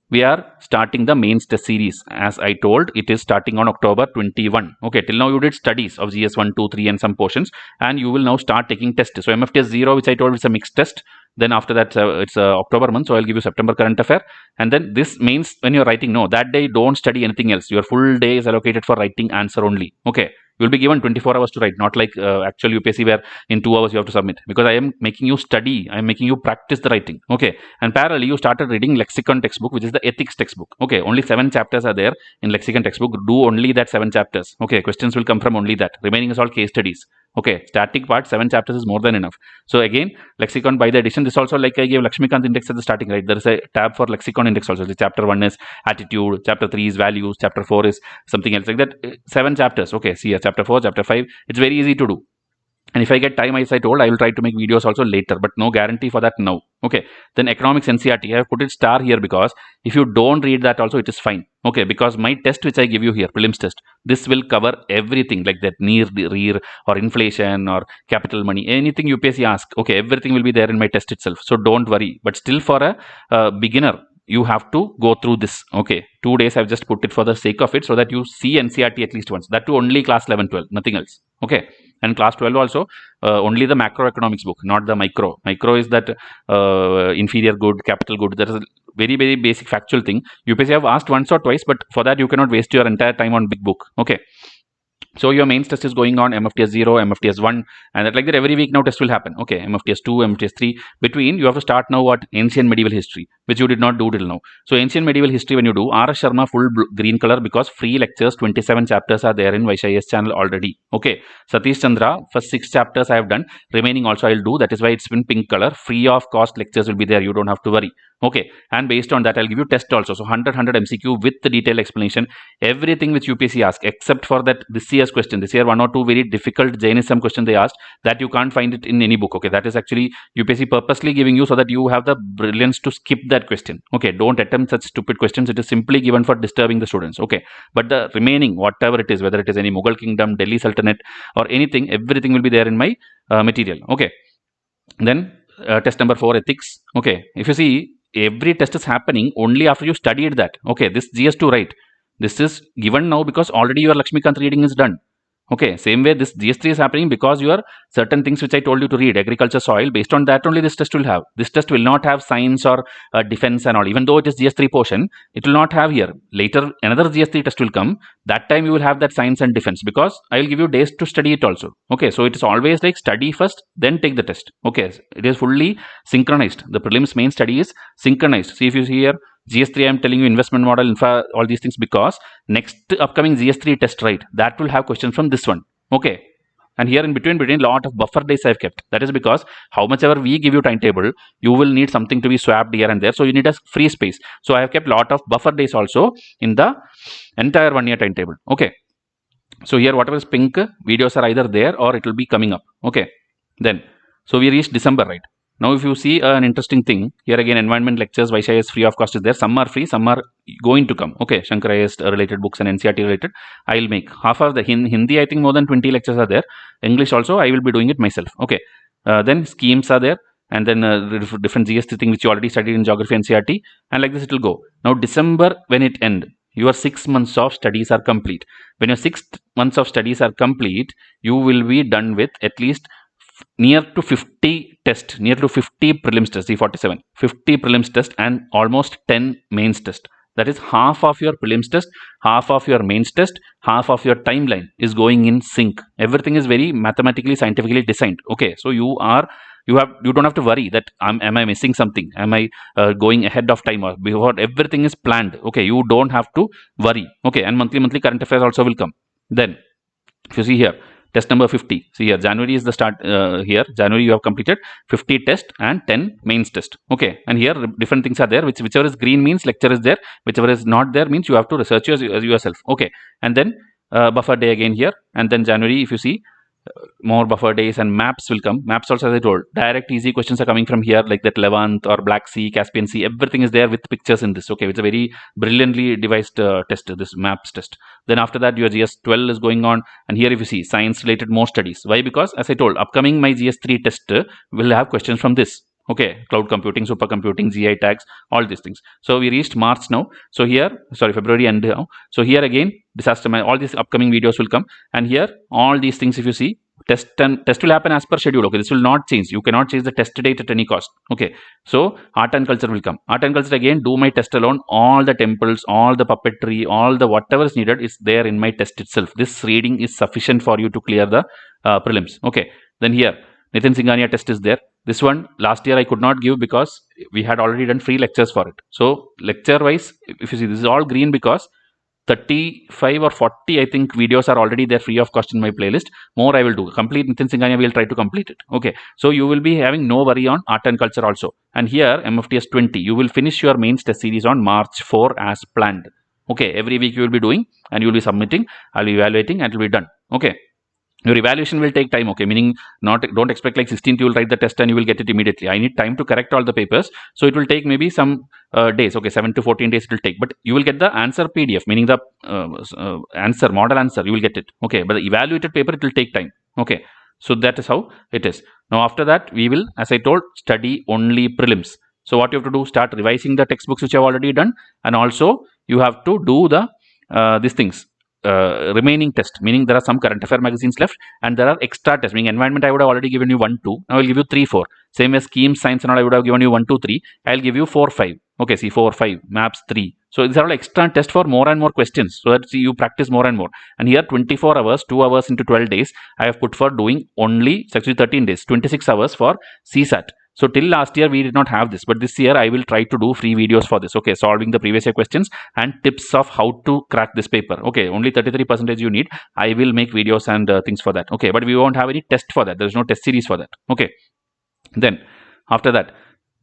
We are starting the mains test series. As I told, it is starting on October 21. Okay, till now you did studies of GS1, 2, 3 and some portions, and you will now start taking tests. So MFTS 0, which I told is a mixed test. Then after that it's October month, so I'll give you September current affair. And then this mains, when you're writing, no, that day don't study anything else. Your full day is allocated for writing answer only. Okay, you'll be given 24 hours to write, not like actual UPSC where in 2 hours you have to submit, because I am making you study, I am making you practice the writing. Okay, and parallelly you started reading lexicon textbook, which is the ethics textbook. Okay, only 7 chapters are there in lexicon textbook. Do only that 7 chapters. Okay, questions will come from only that. Remaining is all case studies. Okay, static part 7 chapters is more than enough. So again, lexicon by the edition. This also, like I gave Lakshmikant index at the starting, right? There is a tab for lexicon index also. The chapter 1 is attitude, chapter 3 is values, chapter 4 is something else like that. 7 chapters. Okay, see here, chapter 4, chapter 5. It's very easy to do. And if I get time, as I told, I will try to make videos also later, but no guarantee for that now. Okay. Then economics NCRT, I have put it star here because if you don't read that also, it is fine. Okay. Because my test which I give you here, prelims test, this will cover everything like that, near, rear, or inflation, or capital money, anything UPSC ask. Okay. Everything will be there in my test itself. So don't worry. But still, for a beginner, you have to go through this. Okay. 2 days I've just put it for the sake of it, so that you see NCRT at least once. That too only class 11, 12, nothing else. Okay. And class 12 also, only the macroeconomics book, not the micro. Micro is that inferior good, capital good. That is a very, very basic factual thing. UPSC have asked once or twice, but for that you cannot waste your entire time on big book. Okay. So your mains test is going on, MFTS 0, MFTS 1, and that, like that every week now test will happen. Okay, MFTS 2, MFTS 3. Between, you have to start now what? Ancient medieval history, which you did not do till now. So ancient medieval history, when you do, R.S. Sharma full green color, because free lectures, 27 chapters are there in Vysh channel already. Okay, Satish Chandra, first 6 chapters I have done. Remaining also I will do. That is why it's been pink color. Free of cost lectures will be there. You don't have to worry. Okay, and based on that, I'll give you test also. So 100 MCQ with the detailed explanation, everything which UPSC asked, except for that this year's question. This year, 1 or 2 very difficult Jainism question they asked, that you can't find it in any book. Okay, that is actually UPSC purposely giving you so that you have the brilliance to skip that question. Okay, don't attempt such stupid questions. It is simply given for disturbing the students. Okay, but the remaining, whatever it is, whether it is any Mughal kingdom, Delhi Sultanate, or anything, everything will be there in my material. Okay, then test number 4, ethics. Okay, if you see, every test is happening only after you studied that. Okay, this GS2, right? This is given now because already your Lakshmikant reading is done. Okay, same way this GS3 is happening because your certain things which I told you to read, agriculture, soil, based on that only this test will have. This test will not have science or defense and all. Even though it is GS3 portion, it will not have here. Later, another GS3 test will come. That time you will have that science and defense, because I will give you days to study it also. Okay, so it is always like study first, then take the test. Okay, it is fully synchronized. The prelims main study is synchronized. See, if you see here, GS3, I am telling you investment model, infra, all these things, because next upcoming GS3 test, right, that will have questions from this one. Okay. And here in between lot of buffer days I've kept. That is because how much ever we give you timetable, you will need something to be swapped here and there. So you need a free space. So I have kept lot of buffer days also in the entire 1 year timetable. Okay. So here whatever is pink, videos are either there or it will be coming up. Okay. Then, so we reached December, right? Now, if you see an interesting thing, here again, environment lectures, Vysh free of cost is there. Some are free, some are going to come. Okay, Shankar related books and NCRT related, I will make. Half of the Hindi, I think more than 20 lectures are there. English also, I will be doing it myself. Okay, then schemes are there. And then different GST thing which you already studied in geography NCRT. And like this it will go. Now, December, when it ends, your 6 months of studies are complete. When your 6 months of studies are complete, you will be done with at least near to 50 tests, near to 50 prelims tests, C47, 50 prelims test and almost 10 mains test. That is half of your prelims test, half of your mains test, half of your timeline is going in sync. Everything is very mathematically, scientifically designed. Okay, so you don't have to worry that am I missing something? Am I going ahead of time, or before? Everything is planned. Okay, you don't have to worry. Okay, and monthly current affairs also will come. Then, if you see here, test number 50. See here, January is the start. Here, January you have completed 50 test and 10 mains test. Okay, and here different things are there. Whichever is green means lecture is there. Whichever is not there means you have to research yourself. Okay, and then buffer day again here, and then January, if you see, more buffer days and maps will come. Maps also, as I told, direct easy questions are coming from here, like that Levant or Black Sea, Caspian Sea, everything is there with pictures in this. Okay, it's a very brilliantly devised test, this maps test. Then after that, your GS12 is going on, and here if you see, science related more studies. Why? Because as I told, upcoming my GS3 test will have questions from this. Okay, cloud computing, supercomputing, GI tags, all these things. So we reached March now. So here, sorry, February end now. So here again, disaster, all these upcoming videos will come. And here, all these things, if you see, test will happen as per schedule. Okay, this will not change. You cannot change the test date at any cost. Okay, so art and culture will come. Art and culture again, do my test alone. All the temples, all the puppetry, all the whatever is needed is there in my test itself. This reading is sufficient for you to clear the prelims. Okay, then here, Nithin Singhania test is there. This one last year I could not give because we had already done free lectures for it. So lecture wise, if you see, this is all green because 35 or 40 I think videos are already there free of cost in my playlist. More I will do. Complete Nithin Singhania, we will try to complete it. Okay, so you will be having no worry on art and culture also. And here MFTS 20, you will finish your mains test series on March 4 as planned. Okay, every week you will be doing and you will be submitting. I'll be evaluating and it will be done. Okay. Your evaluation will take time, okay, meaning don't expect like 16th you will write the test and you will get it immediately. I need time to correct all the papers, so it will take maybe some days, okay, 7 to 14 days it will take, but you will get the answer PDF, meaning the answer, model answer, you will get it, okay, but the evaluated paper, it will take time, okay. So that is how it is. Now after that, we will, as I told, study only prelims. So what you have to do, start revising the textbooks which you have already done, and also you have to do the these things, remaining test, meaning there are some current affair magazines left, and there are extra tests, meaning environment I would have already given you 1 2, now I will give you 3 4. Same as scheme science and all, I would have given you 1 2 3, I'll give you 4 5. Okay, see, 4 5, maps 3. So these are all extra tests for more and more questions, so that you practice more and more. And here 24 hours, 2 hours into 12 days I have put for doing only, actually 13 days, 26 hours for CSAT. So till last year we did not have this, but this year I will try to do free videos for this, okay, solving the previous year questions and tips of how to crack this paper, okay. Only 33% you need. I will make videos and things for that, okay, but we won't have any test for that. There is no test series for that, okay. Then after that,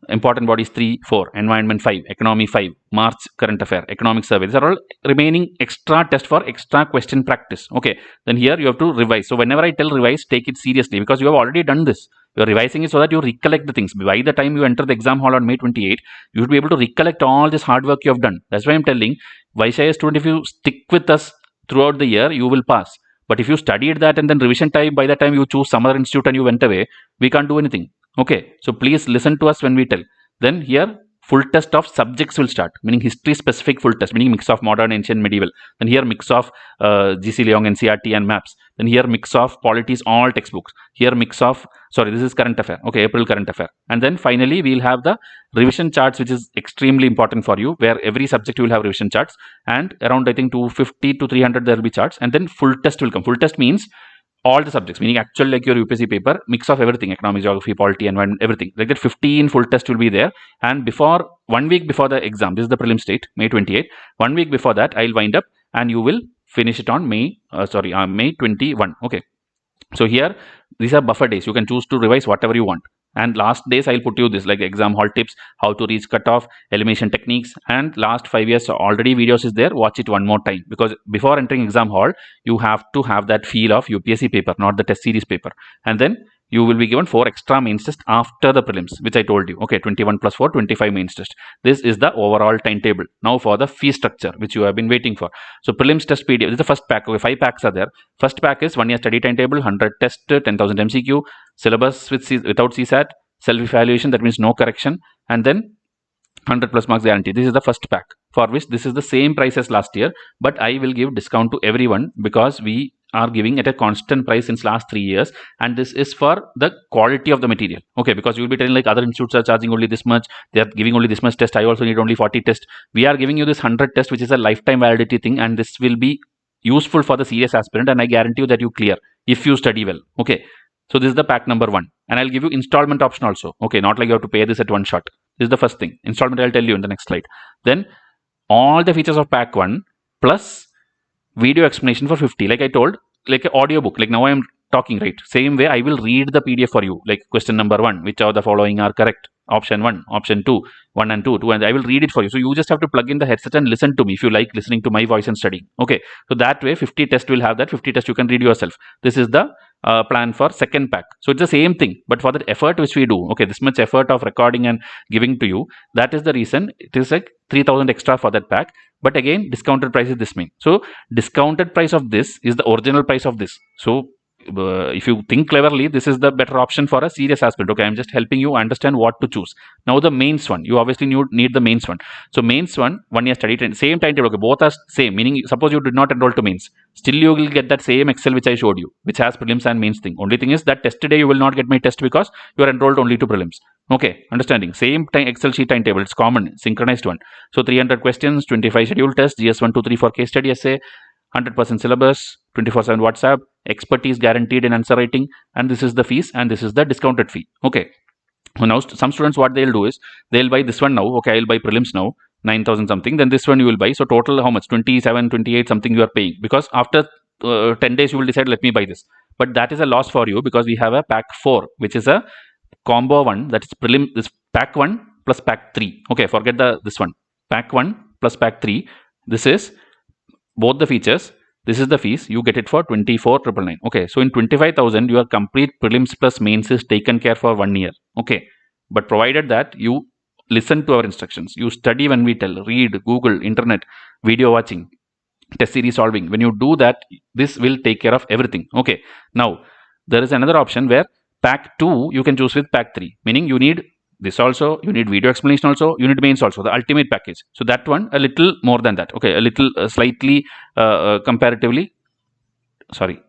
important bodies 3 4, environment 5, economy 5, March current affair, economic survey, these are all remaining extra test for extra question practice, okay. Then here you have to revise. So whenever I tell revise, take it seriously, because you have already done this. You're revising it so that you recollect the things. By the time you enter the exam hall on May 28, you should be able to recollect all this hard work you have done. That's why I'm telling Vysh student, if you stick with us throughout the year, you will pass. But if you studied that and then revision time, by the time you choose some other institute and you went away, we can't do anything. Okay, so please listen to us when we tell. Then here, full test of subjects will start, meaning history specific full test, meaning mix of modern, ancient, medieval. Then here mix of GC Leong, NCRT and maps. Then here mix of polities, all textbooks. Here mix of, sorry, this is current affair, okay, April current affair. And then finally we'll have the revision charts, which is extremely important for you, where every subject you will have revision charts, and around I think 250 to 300 there will be charts. And then full test will come. Full test means all the subjects, meaning actual like your UPSC paper, mix of everything, economics, geography, polity, environment, everything. Like that 15 full test will be there. And before, 1 week before the exam, this is the prelims date, May 28. 1 week before that, I'll wind up and you will finish it on May 21. Okay. So here, these are buffer days. You can choose to revise whatever you want. And last days I'll put you this, like exam hall tips, how to reach cutoff, elimination techniques, and last 5 years already videos is there. Watch it one more time, because before entering exam hall you have to have that feel of UPSC paper, not the test series paper. And then you will be given 4 extra mains test after the prelims, which I told you. Okay, 21 plus 4, 25 mains test. This is the overall timetable. Now for the fee structure, which you have been waiting for. So prelims test PDF, this is the first pack. Okay, 5 packs are there. First pack is 1 year study timetable, 100 test, 10,000 MCQ, syllabus without CSAT, self-evaluation, that means no correction, and then 100 plus marks guarantee. This is the first pack, for which this is the same price as last year, but I will give discount to everyone because we are giving at a constant price since last 3 years, and this is for the quality of the material. Okay, because you will be telling like other institutes are charging only this much, they are giving only this much test, I also need only 40 test. We are giving you this 100 test, which is a lifetime validity thing, and this will be useful for the serious aspirant, and I guarantee you that you clear if you study well. Okay, so this is the pack number 1, and I'll give you installment option also. Okay, not like you have to pay this at one shot. This is the first thing. Installment I'll tell you in the next slide. Then all the features of pack 1 plus video explanation for 50. Like I told, like an audio book. Like now I am talking, right? Same way I will read the PDF for you. Like question number 1, which of the following are correct? Option 1, option 2, 1 and 2, 2, and I will read it for you. So you just have to plug in the headset and listen to me if you like listening to my voice and studying. Okay, so that way 50 test will have that. 50 test you can read yourself. This is the plan for second pack. So it's the same thing, but for the effort which we do, okay, this much effort of recording and giving to you, that is the reason it is like 3,000 extra for that pack. But again, discounted price is this mean. So discounted price of this is the original price of this. So if you think cleverly, this is the better option for a serious aspirant. Okay, I'm just helping you understand what to choose. Now the mains one, you obviously need the mains one. So mains one, 1 year study, same timetable. Okay, both are same, meaning suppose you did not enroll to mains, still you will get that same Excel which I showed you, which has prelims and mains thing. Only thing is that test today you will not get my test because you are enrolled only to prelims. Okay, understanding? Same Excel sheet timetable, it's common, synchronized one. So 300 questions, 25 schedule tests, GS 1, 2, 3 for case study essay, 100% syllabus, 24/7 WhatsApp, expertise guaranteed in answer writing, and this is the fees, and this is the discounted fee. Okay, so now some students, what they'll do is they'll buy this one now. Okay, I'll buy prelims now, 9,000 something, then this one you will buy. So total how much? 27, 28 something you are paying, because after 10 days you will decide, let me buy this. But that is a loss for you, because we have a pack 4, which is a combo one, that is this pack 1 plus pack 3. Okay, forget this one, pack 1 plus pack 3. This is both the features, This is the fees. You get it for 24,999. Okay, so in 25,000, your complete prelims plus mains is taken care for 1 year. Okay, but provided that you listen to our instructions, you study when we tell, read, Google, internet, video watching, test series solving. When you do that, this will take care of everything. Okay, now there is another option where pack 2 you can choose with pack 3, meaning you need this also, you need video explanation also, you need mains also, the ultimate package. So that one a little more than that. Okay, a little slightly comparatively, sorry,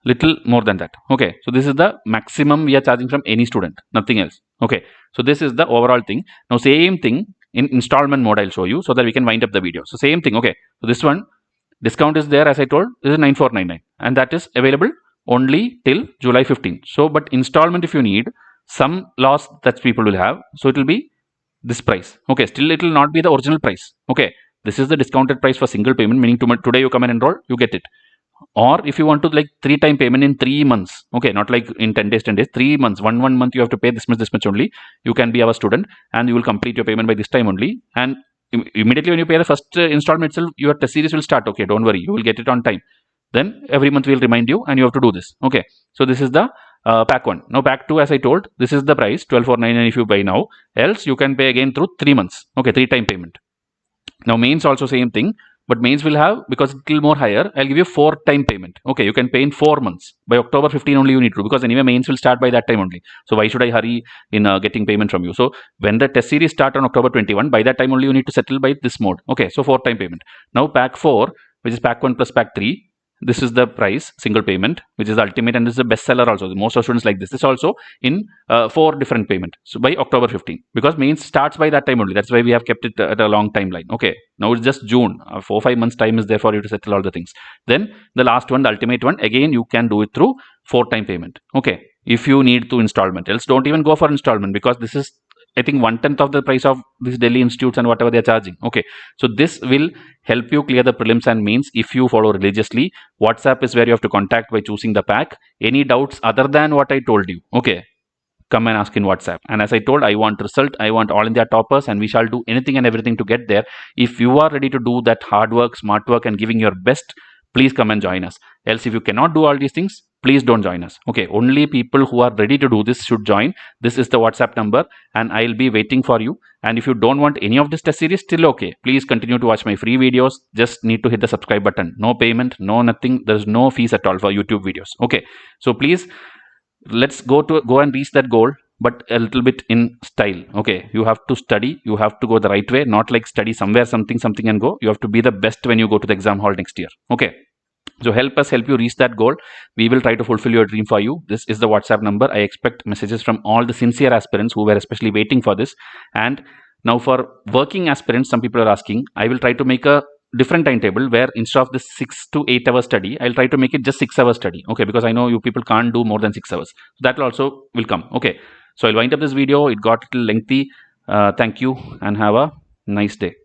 little more than that. Okay, so this is the maximum we are charging from any student, nothing else. Okay, so this is the overall thing. Now same thing in installment mode I'll show you so that we can wind up the video. So same thing. Okay, so this one discount is there, as I told, this is 9499 and that is available only till July 15th. So but installment, if you need some loss that people will have, so it will be this price. Okay, still it will not be the original price. Okay, this is the discounted price for single payment, meaning today you come and enroll, you get it. Or if you want to like 3-time payment in 3 months, okay, not like in 10 days, 3 months, one month you have to pay this much only, you can be our student and you will complete your payment by this time only, and immediately when you pay the first installment itself, your test series will start. Okay, don't worry, you will get it on time. Then every month we'll remind you and you have to do this. Okay, so this is the pack 1. Now pack 2, as I told, this is the price 12,499 if you buy now, else you can pay again through 3 months. Okay, 3-time payment. Now mains also same thing, but mains will have, because it's little more higher, I'll give you 4-time payment. Okay, you can pay in 4 months. By October 15 only you need to, because anyway mains will start by that time only. So why should I hurry in getting payment from you? So when the test series start on October 21, by that time only you need to settle by this mode. Okay, so 4-time payment. Now pack 4, which is pack 1 plus pack 3, this is the price, single payment, which is the ultimate, and this is the best seller also. Most of students like this. This also in 4 different payment. So by October 15, because mains starts by that time only. That's why we have kept it at a long timeline. Okay, now it's just June. 4-5 months time is there for you to settle all the things. Then the last one, the ultimate one, again you can do it through 4-time payment. Okay, if you need to installment, else don't even go for installment, because this is, I think, 1/10 of the price of these Delhi institutes and whatever they are charging. Okay, so this will help you clear the prelims and mains if you follow religiously. WhatsApp is where you have to contact by choosing the pack. Any doubts other than what I told you, okay, come and ask in WhatsApp. And as I told, I want result, I want all India toppers, and we shall do anything and everything to get there. If you are ready to do that hard work, smart work, and giving your best, please come and join us. Else, if you cannot do all these things, please don't join us. Okay, only people who are ready to do this should join. This is the WhatsApp number and I'll be waiting for you. And if you don't want any of this test series, still okay, please continue to watch my free videos. Just need to hit the subscribe button. No payment, no nothing. There's no fees at all for YouTube videos. Okay, so please, let's go and reach that goal, but a little bit in style. Okay, you have to study, you have to go the right way, not like study somewhere something and go. You have to be the best when you go to the exam hall next year. Okay, so help us help you reach that goal. We will try to fulfill your dream for you. This is the WhatsApp number. I expect messages from all the sincere aspirants who were especially waiting for this. And now for working aspirants, some people are asking, I will try to make a different timetable where instead of this 6 to 8 hour study, I'll try to make it just 6 hours study. Okay, because I know you people can't do more than 6 hours. So that also will come. Okay, so I'll wind up this video. It got a little lengthy. Thank you and have a nice day.